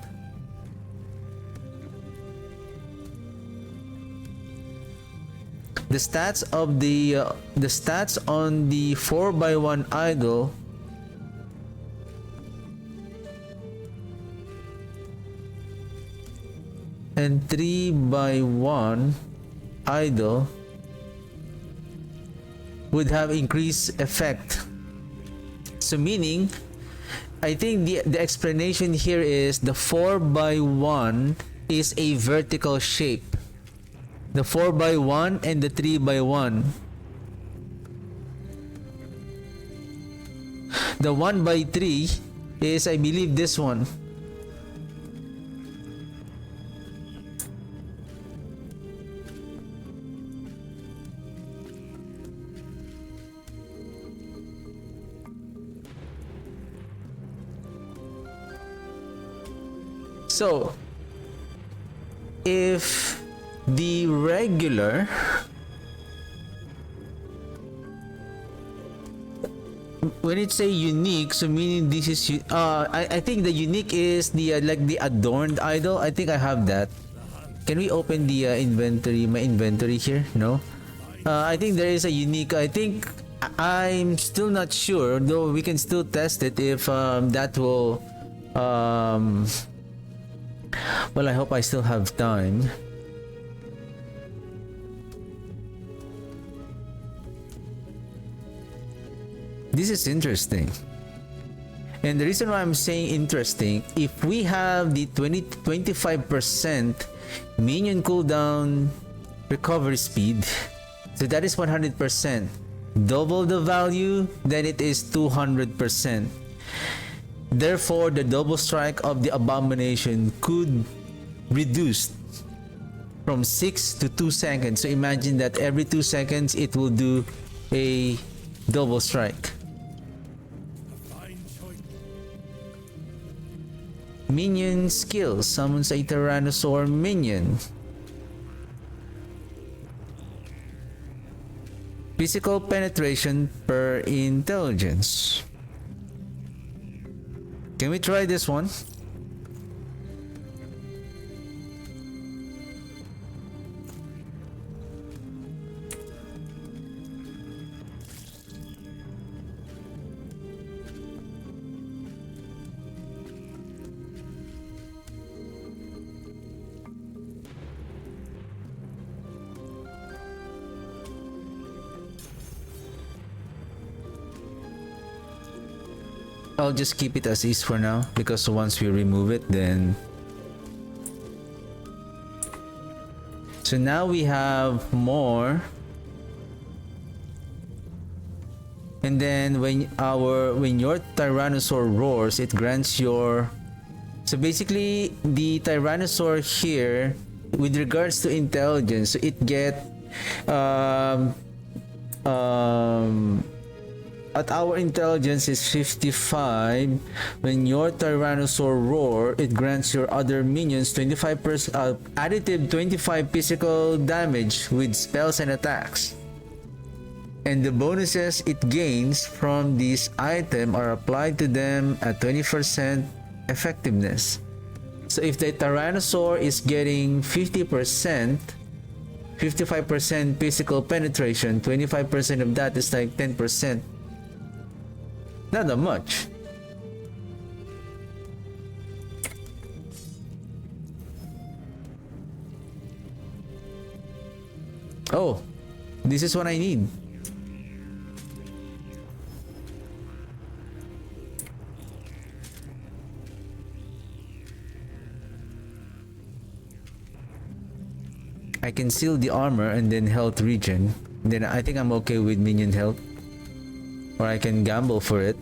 the stats of the stats on the 4x1 idol and 3x1 idol would have increased effect. So meaning, I think the explanation here is the 4x1 is a vertical shape. The 4x1 and the 3x1. The 1x3 is, I believe, this one. So, if the regular when it say unique, so meaning this is I think the unique is the like the adorned idol. I think I have that. Can we open the inventory, my inventory here? No. I think there is a unique. I think I'm still not sure, though we can still test it if that will well, I hope I still have time. This is interesting. And the reason why I'm saying interesting, if we have the 25% minion cooldown recovery speed, so that is 100%. Double the value, then it is 200%. Therefore, the double strike of the abomination could reduce from 6 to 2 seconds. So imagine that every 2 seconds it will do a double strike. Minion skill. Summons a Tyrannosaur minion. Physical penetration per intelligence. Can we try this one? I'll just keep it as is for now, because once we remove it, then... So now we have more. And then when your Tyrannosaur roars, it grants your... So basically, the Tyrannosaur here, with regards to intelligence, so it get... At our intelligence is 55. When your Tyrannosaur roar, it grants your other minions 25% additive 25 physical damage with spells and attacks. And the bonuses it gains from this item are applied to them at 20% effectiveness. So if the Tyrannosaur is getting 50%, 55% physical penetration, 25% of that is like 10%. Not that much. Oh, this is what I need. I can seal the armor and then health regen. Then I think I'm okay with minion health. Or I can gamble for it.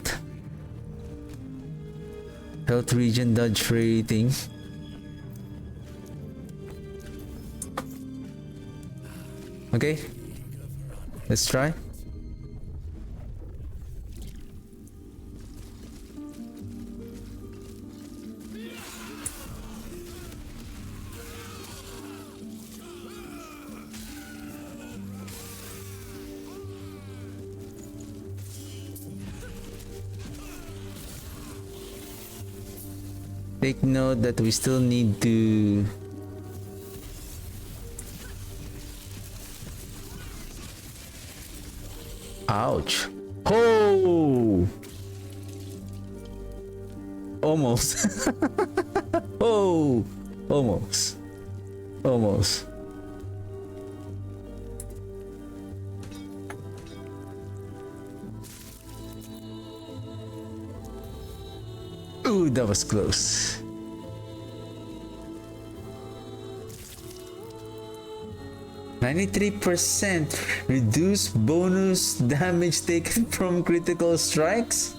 Health regen, dodge free thing. Okay, let's try. Take note that we still need to ouch. Oh, almost. Oh, almost. Ooh, that was close. %93% reduce bonus damage taken from critical strikes.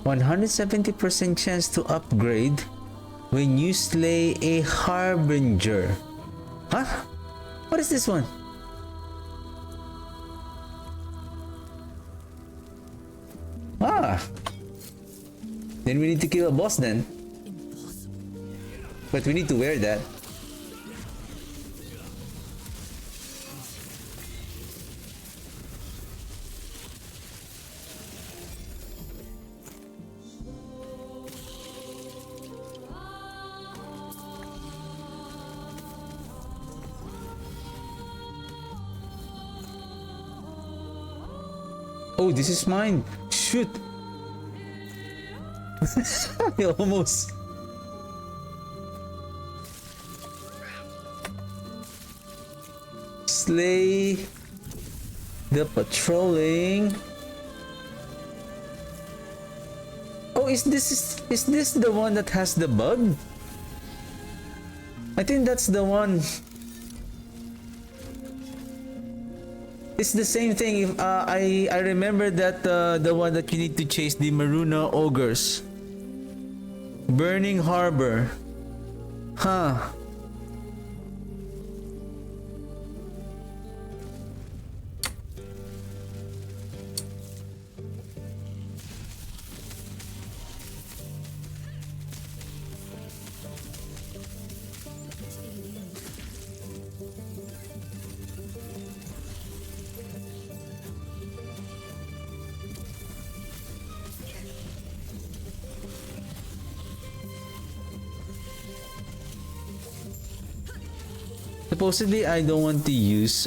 %170% chance to upgrade when you slay a harbinger. Huh? What is this one? Ah. Then we need to kill a boss then. But we need to wear that. Oh, this is mine. Shoot. I almost. Slay the patrolling. Oh, is this the one that has the bug? I think that's the one. It's the same thing. If I remember that the one that you need to chase the Maruna ogres. Burning Harbor. Huh. Supposedly, I don't want to use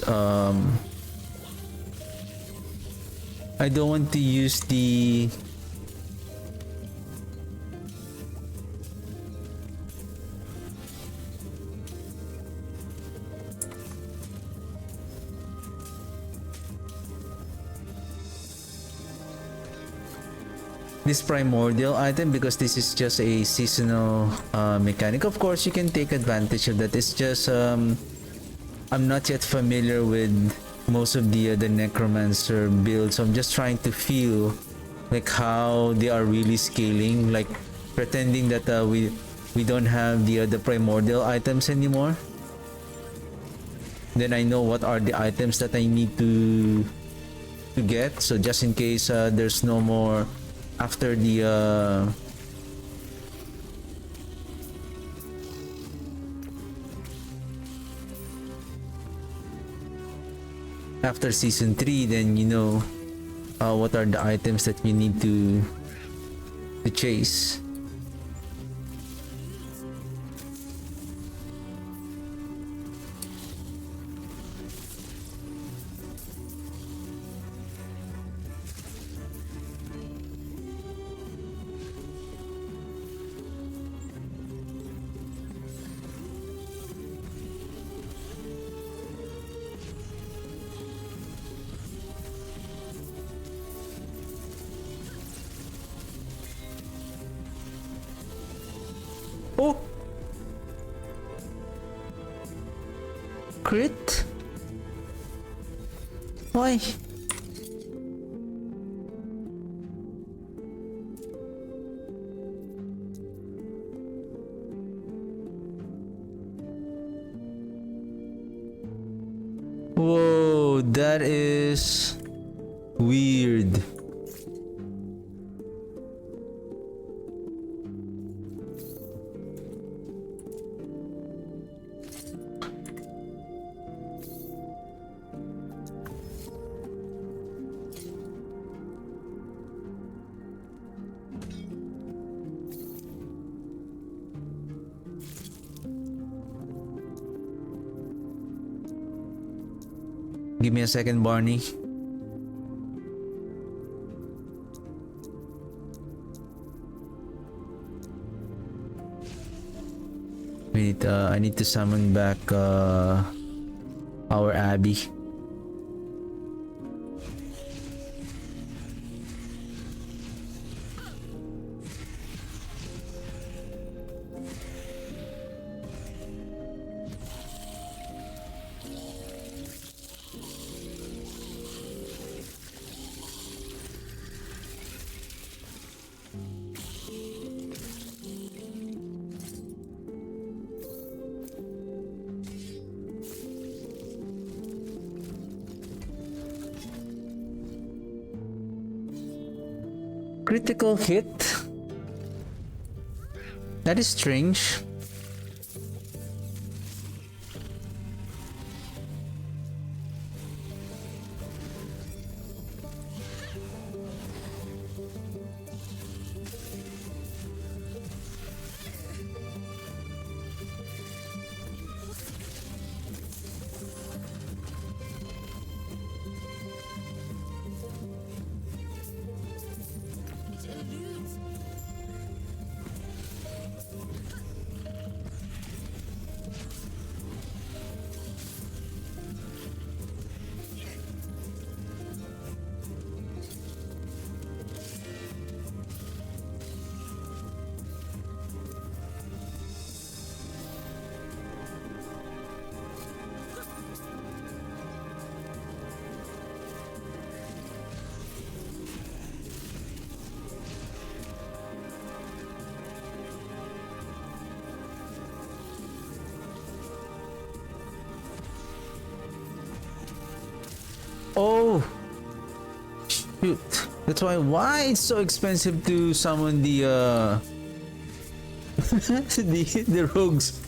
the this primordial item because this is just a seasonal mechanic. Of course, you can take advantage of that. It's just I'm not yet familiar with most of the Necromancer builds, so I'm just trying to feel like how they are really scaling, like pretending that we don't have the primordial items anymore. Then I know what are the items that I need to get. So just in case there's no more after the after season 3, then you know what are the items that you need to chase. Oh! Crit? Why? Whoa, that is weird. Give me a second, Barney. Wait, I need to summon back our Abby. Critical hit? That is strange. Shoot. That's why it's so expensive to summon the the rogues.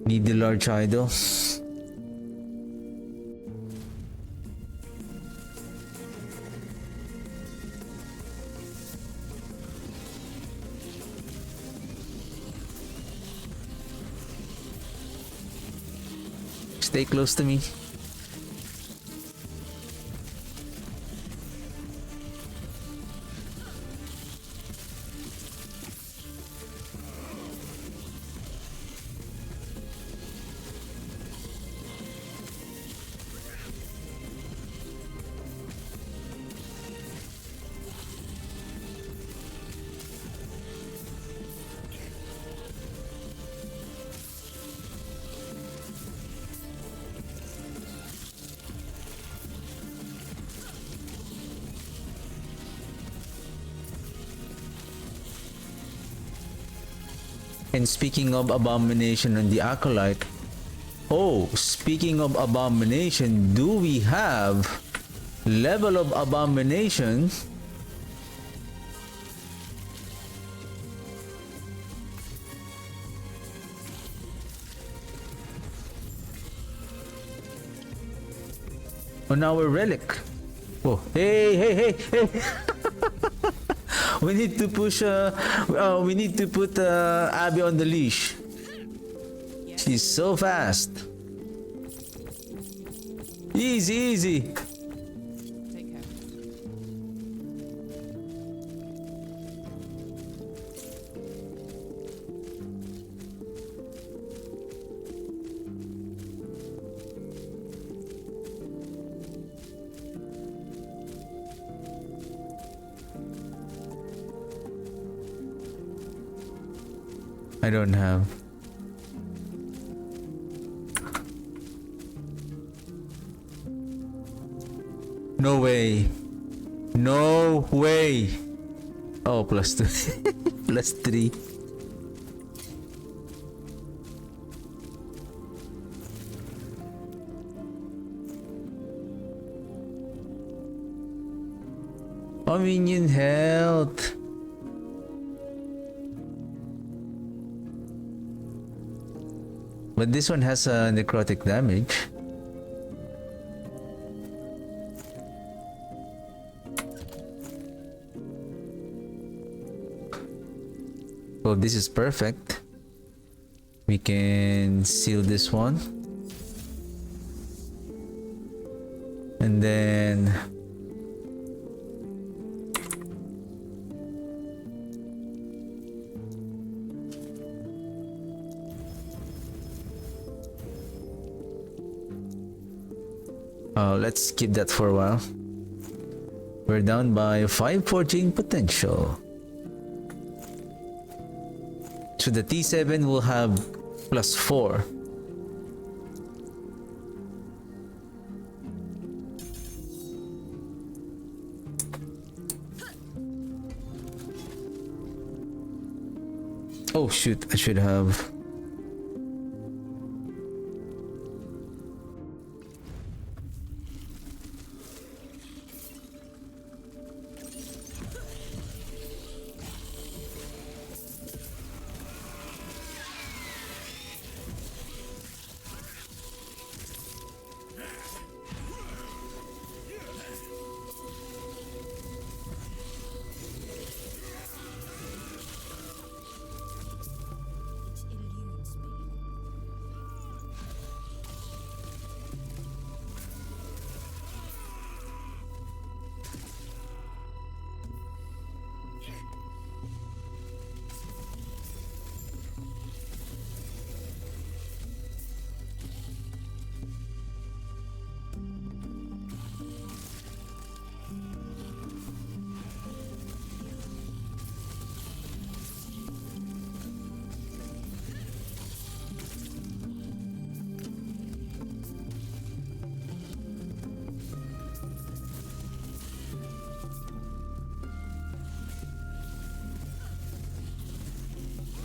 Need the large idol. Stay close to me. And speaking of abomination and the acolyte, oh, speaking of abomination, do we have level of abomination? On our relic. Oh, hey. We need to push, we need to put Abby on the leash. She's so fast. Easy. Take care. I don't have. No way. No way. Oh, +2. +3. Oh, minion health. But this one has a necrotic damage. Well, this is perfect. We can seal this one. And then let's keep that for a while. We're down by 514 potential. So the T7 will have +4. Oh shoot, I should have.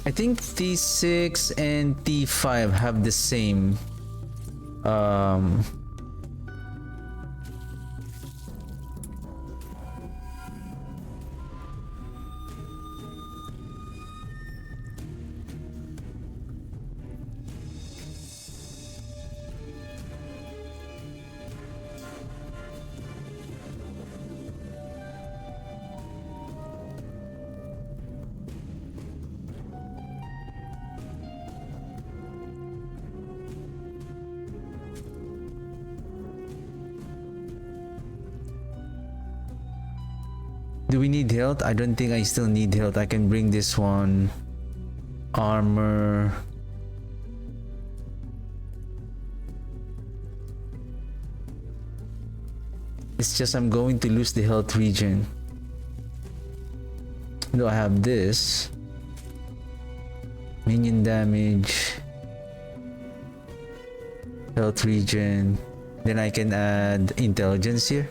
I think T6 and T5 have the same um do we need health? I don't think I still need health. I can bring this one. Armor. It's just I'm going to lose the health regen. Do I have this? Minion damage. Health regen. Then I can add intelligence here.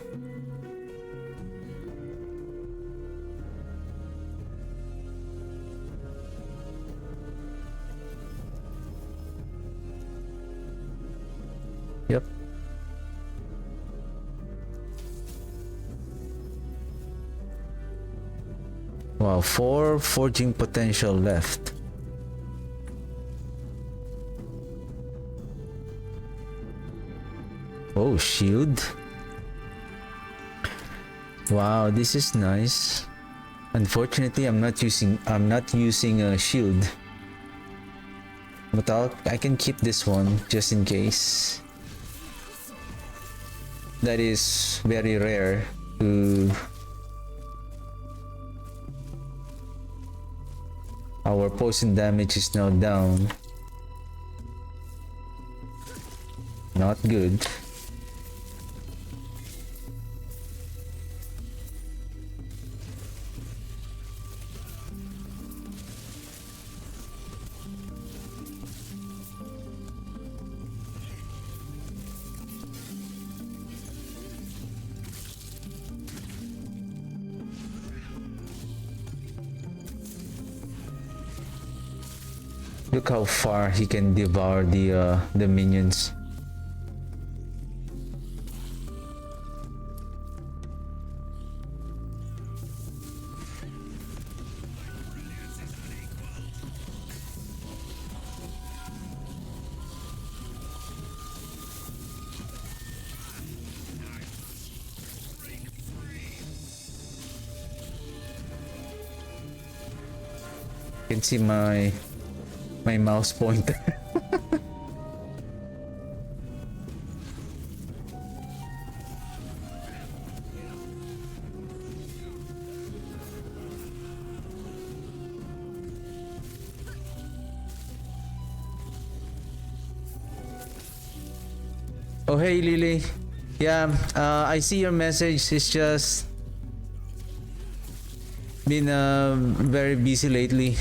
Yep. Wow, 4 forging potential left. Oh, shield. Wow, this is nice. Unfortunately, I'm not using a shield. But I can keep this one just in case. That is very rare to our poison damage is now down. Not good. Look how far he can devour the minions. You can see my mouse pointer. Oh hey Lily, yeah, I see your message. It's just been very busy lately.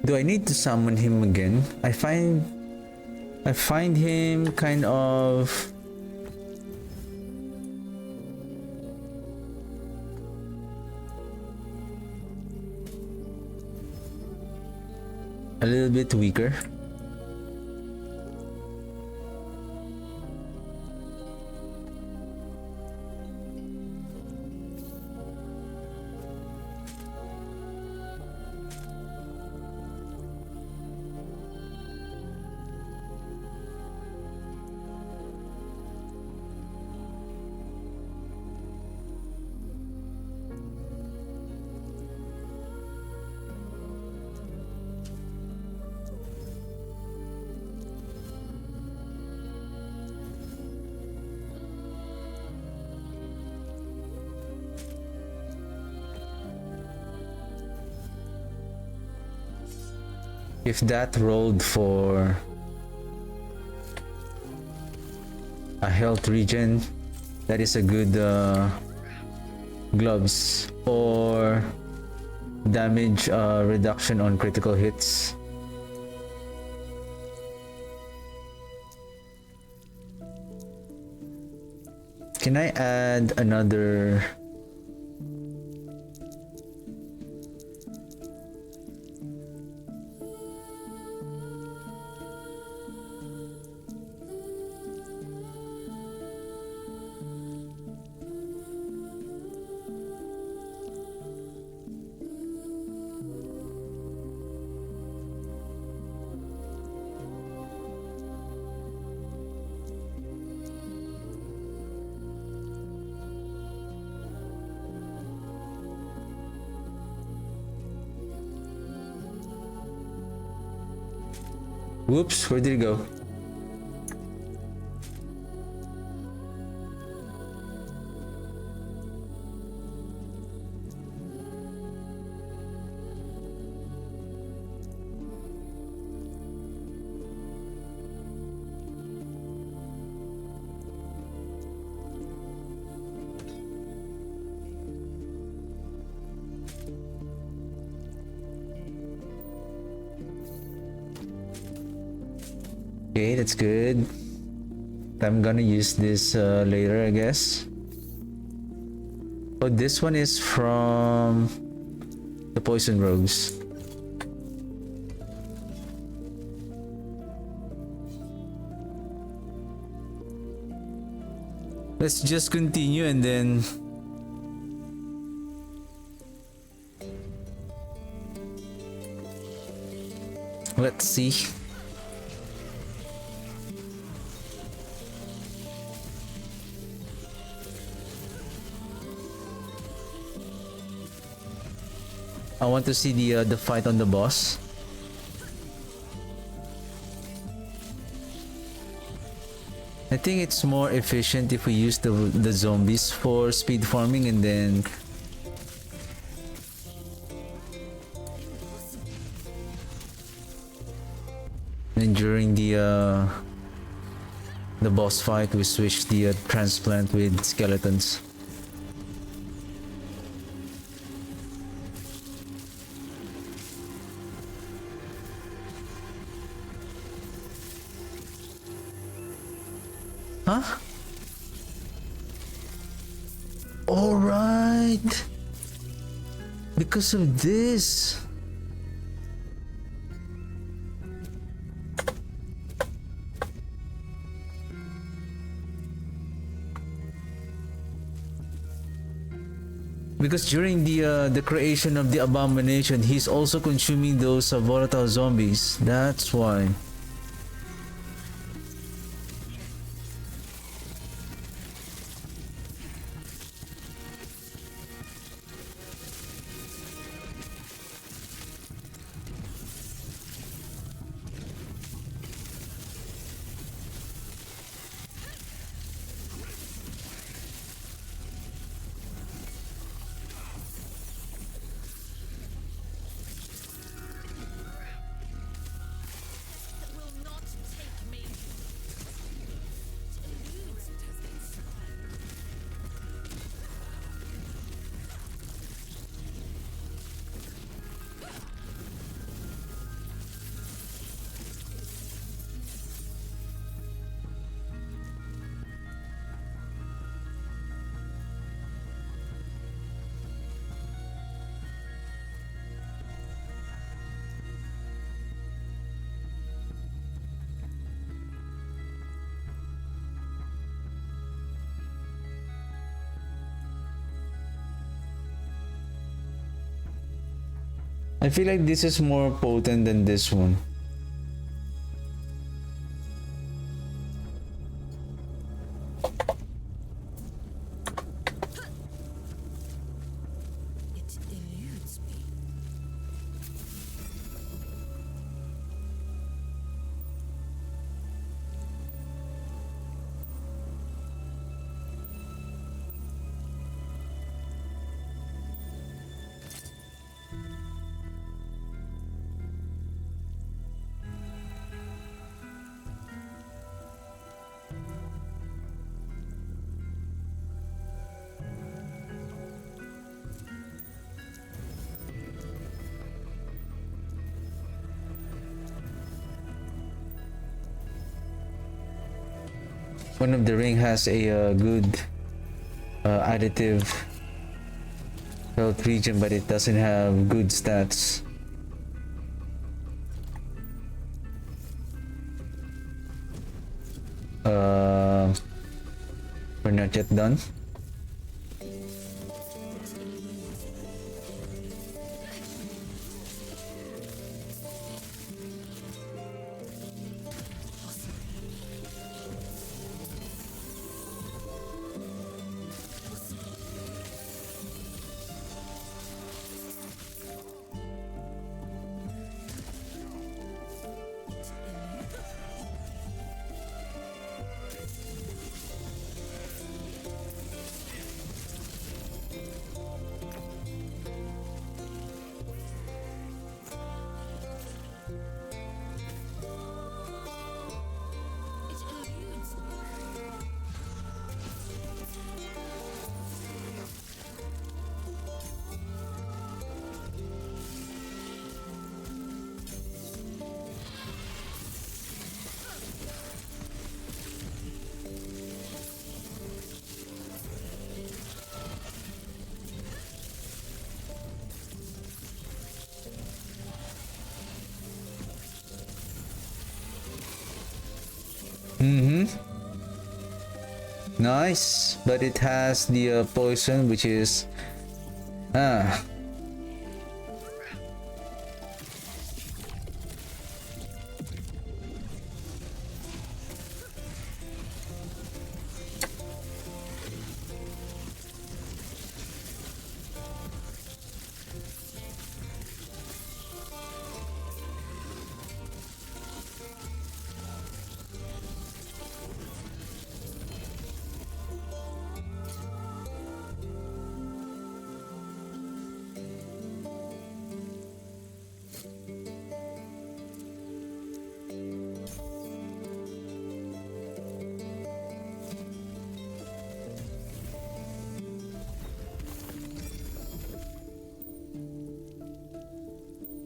Do I need to summon him again? I find him kind of a little bit weaker. If that rolled for a health regen, that is a good gloves, or damage reduction on critical hits. Can I add another? Whoops, where did it go? Okay, that's good. I'm gonna use this later, I guess. Oh, this one is from the Poison Rogues. Let's just continue and then let's see. I want to see the fight on the boss. I think it's more efficient if we use the zombies for speed farming, and then during the boss fight we switch the transplant with skeletons. Huh? All right. Because of this. Because during the creation of the abomination, he's also consuming those volatile zombies. That's why. I feel like this is more potent than this one. It eludes me. one of the ring has a good additive health region, but it doesn't have good stats. We're not yet done. Nice, but it has the poison, which is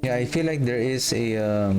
yeah, I feel like there is a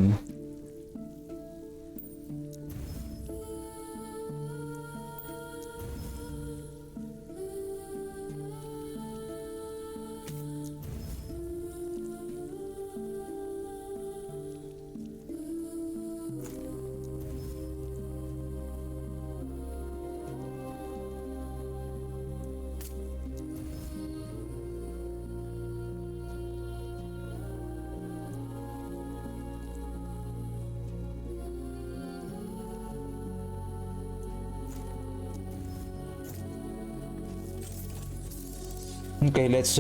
okay, let's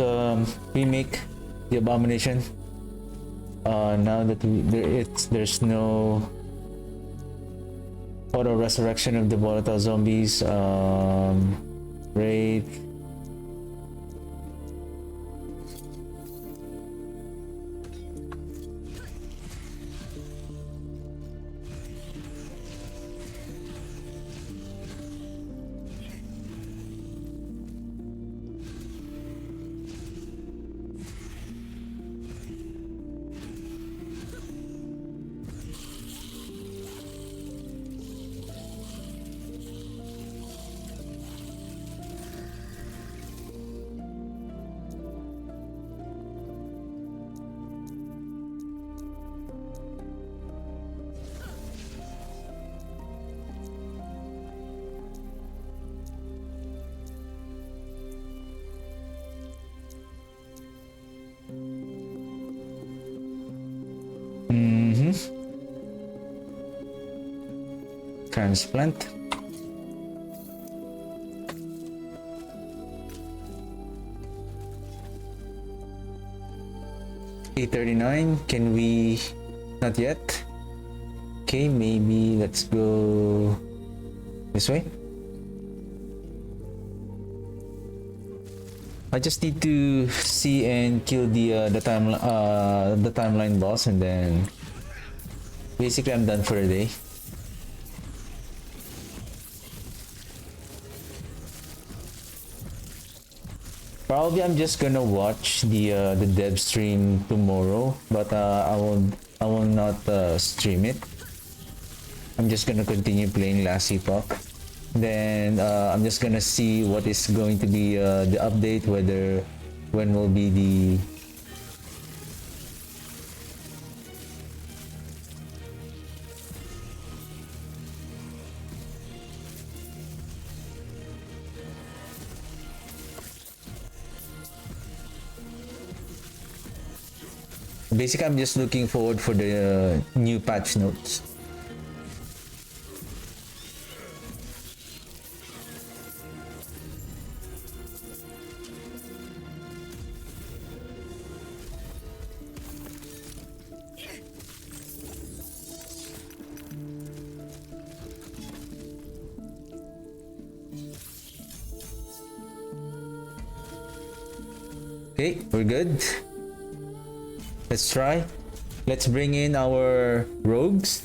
remake the abomination. Now that there's no auto resurrection of the volatile zombies. Raid. Transplant. $839. Can we? Not yet. Okay, maybe let's go this way. I just need to see and kill the timeline boss, and then basically I'm done for the day. Probably I'm just gonna watch the dev stream tomorrow, but I will not stream it. I'm just gonna continue playing Last Epoch. Then I'm just gonna see what is going to be the update, whether when will be the basically. I'm just looking forward for the new patch notes. Okay, we're good. Let's try. Let's bring in our rogues.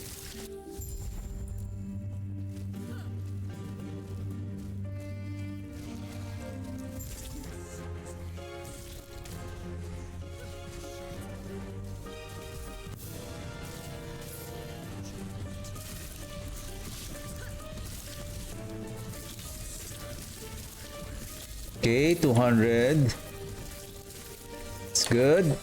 Okay, 200. It's good.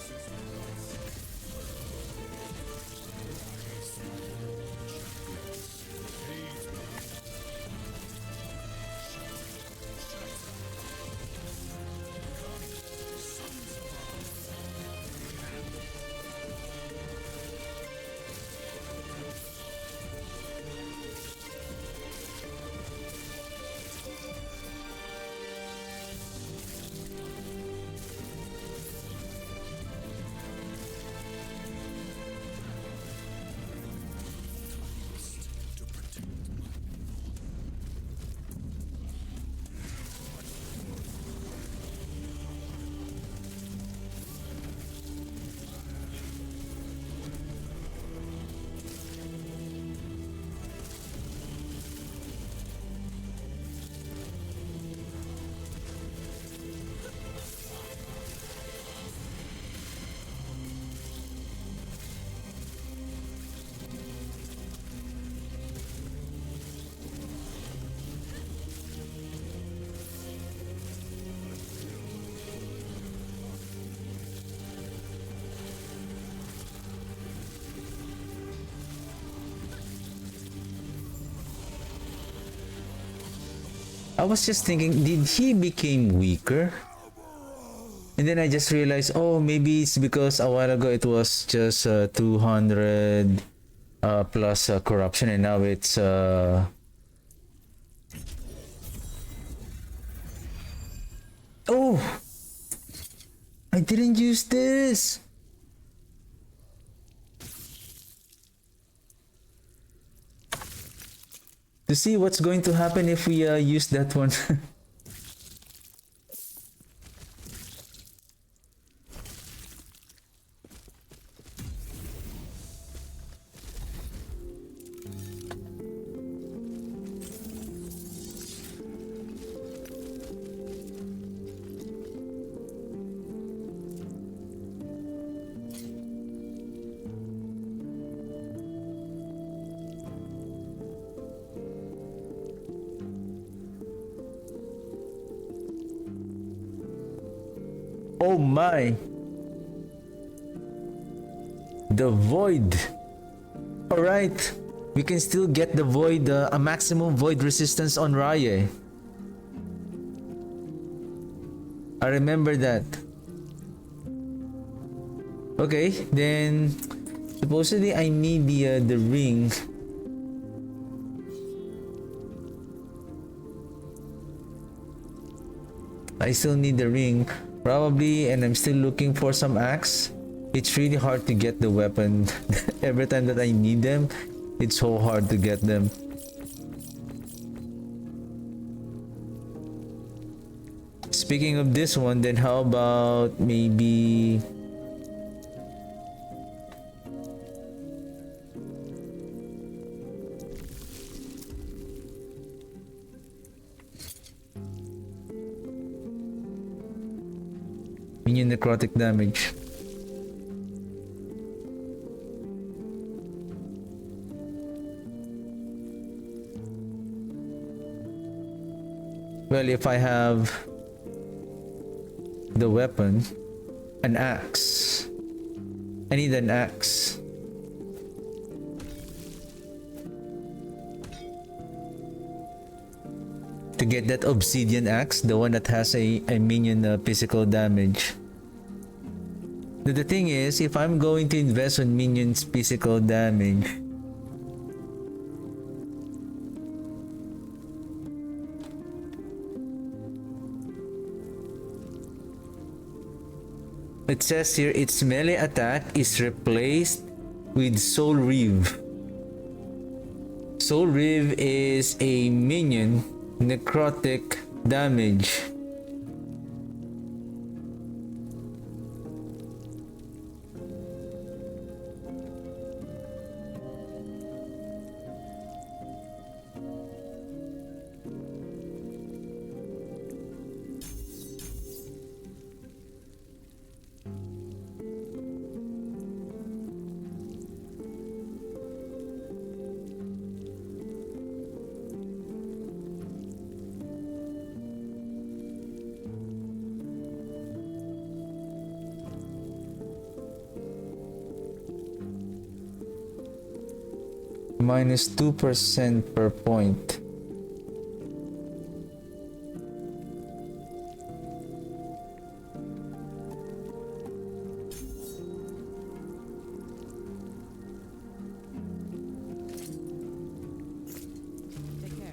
I was just thinking, did he become weaker? And then I just realized, oh, maybe it's because a while ago it was just 200 plus corruption, and now it's oh, I didn't use this. To see what's going to happen if we use that one. Oh my! The void. All right, we can still get the void, a maximum void resistance on Rye. I remember that. Okay, then supposedly I need the ring. I still need the ring. Probably, and I'm still looking for some axe. It's really hard to get the weapon. Every time that I need them, it's so hard to get them. Speaking of this one, then how about maybe minion necrotic damage. Well, if I have the weapon, an axe. I need an axe. To get that obsidian axe, the one that has a minion physical damage. The thing is, if I'm going to invest on minions physical damage, it says here its melee attack is replaced with Soul Reeve. Soul Reeve is a minion necrotic damage. Minus 2% per point. Take care.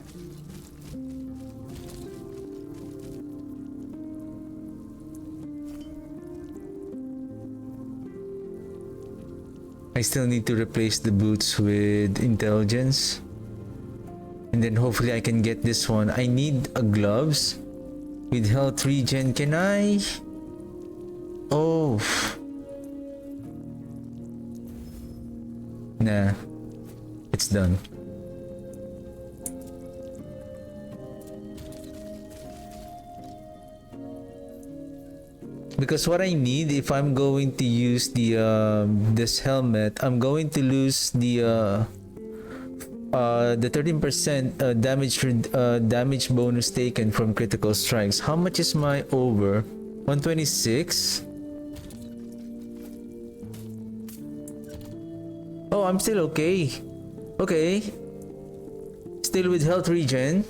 I still need to replace the boots with intelligence. And then hopefully I can get this one. I need a gloves with health regen. Can I? Oh. Nah. It's done. Because what I need, if I'm going to use the this helmet, I'm going to lose the 13% damage bonus taken from critical strikes. How much is my over? 126. Oh, I'm still okay. Okay. Still with health regen.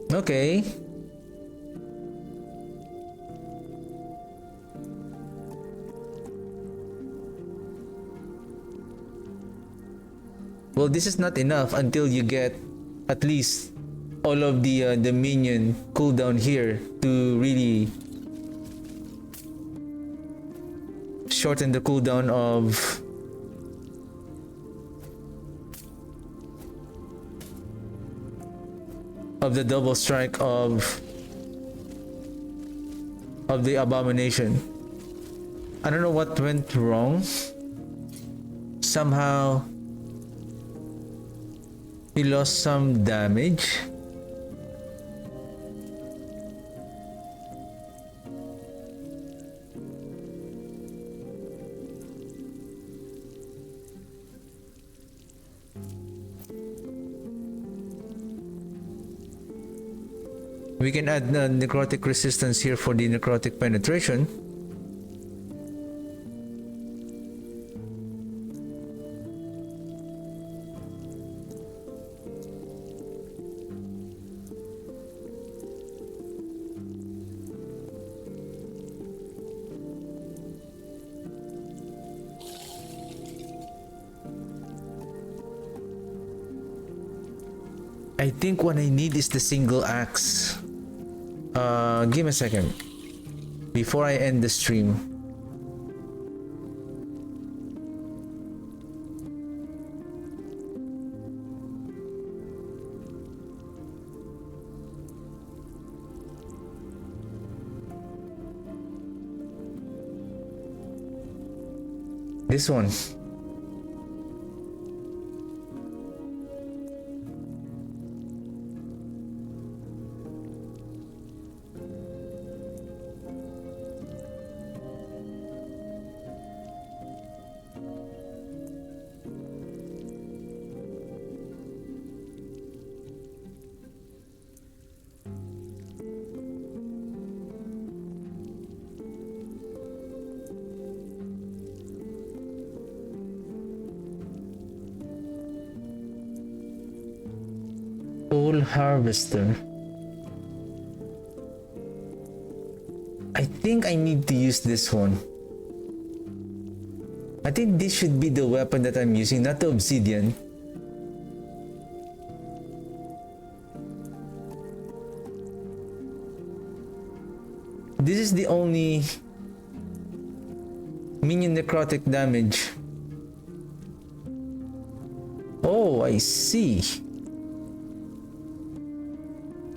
Okay. Well, this is not enough until you get at least all of the minion cooldown here to really shorten the cooldown of the double strike of the abomination. I don't know what went wrong. Somehow he lost some damage. We can add necrotic resistance here for the necrotic penetration. I think what I need is the single axe. Give me a second before I end the stream. This one. Old Harvester. I think I need to use this one. I think this should be the weapon that I'm using, not the obsidian. This is the only minion necrotic damage. Oh, I see.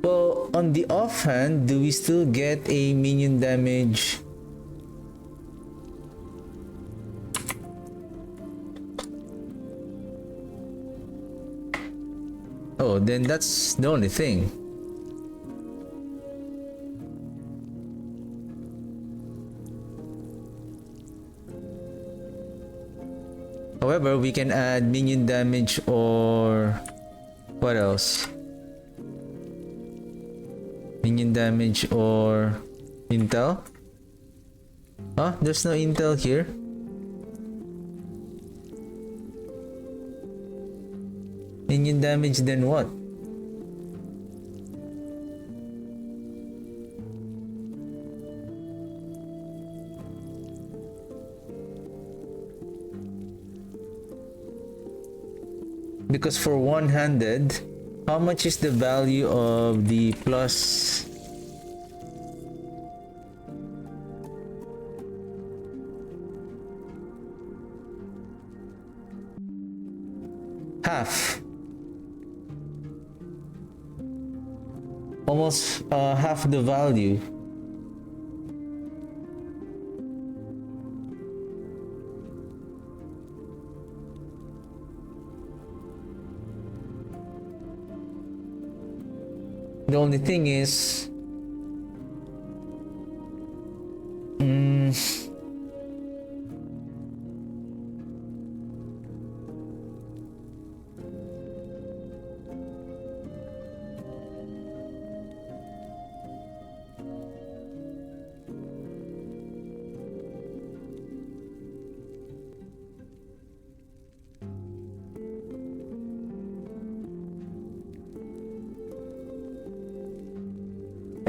Well, on the offhand, do we still get a minion damage? Oh, then that's the only thing. However, we can add minion damage or what else? Minion damage or intel? Huh? There's no intel here. Minion damage, then what? Because for one-handed, how much is the value of the plus? Half. Almost half the value. The only thing is,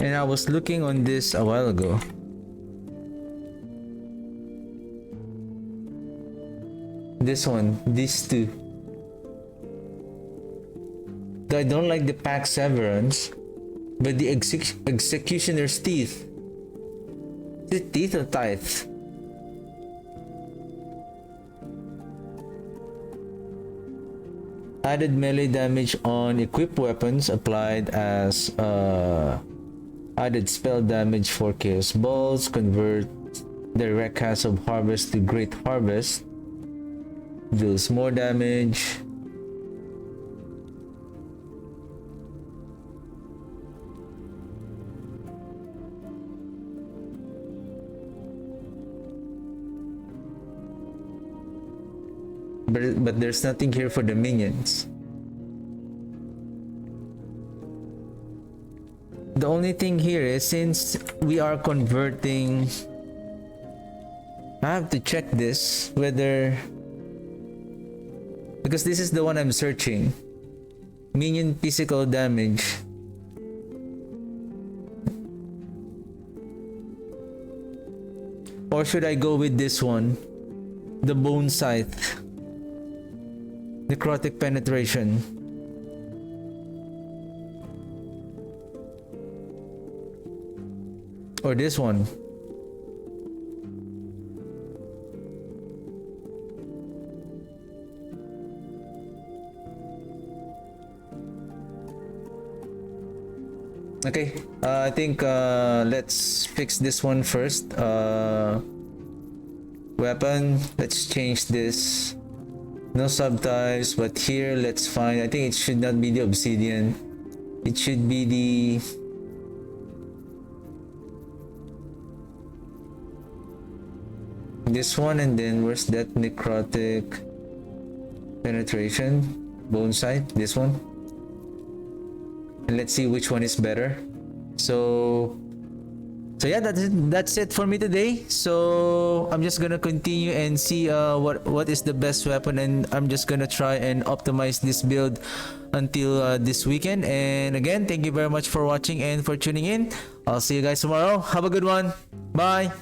and I was looking on this a while ago. This one, these two. Though I don't like the pack severance, but the executioner's teeth. Is it teeth or tithe? Added melee damage on equipped weapons applied as added spell damage for chaos balls. Convert direct cast of harvest to great harvest. Deals more damage. But there's nothing here for the minions. The only thing here is, since we are converting, I have to check this whether, because this is the one I'm searching. Minion physical damage. Or should I go with this one? The bone scythe. Necrotic penetration. Or this one. Okay, I think let's fix this one first. Weapon, let's change this. No subtypes, but here let's find, I think it should not be the obsidian. It should be the this one, and then where's that necrotic penetration? Bone side, this one. And let's see which one is better. So So yeah, that's it for me today. So I'm just gonna continue and see what is the best weapon, and I'm just gonna try and optimize this build until this weekend. And again, thank you very much for watching and for tuning in. I'll see you guys tomorrow. Have a good one. Bye.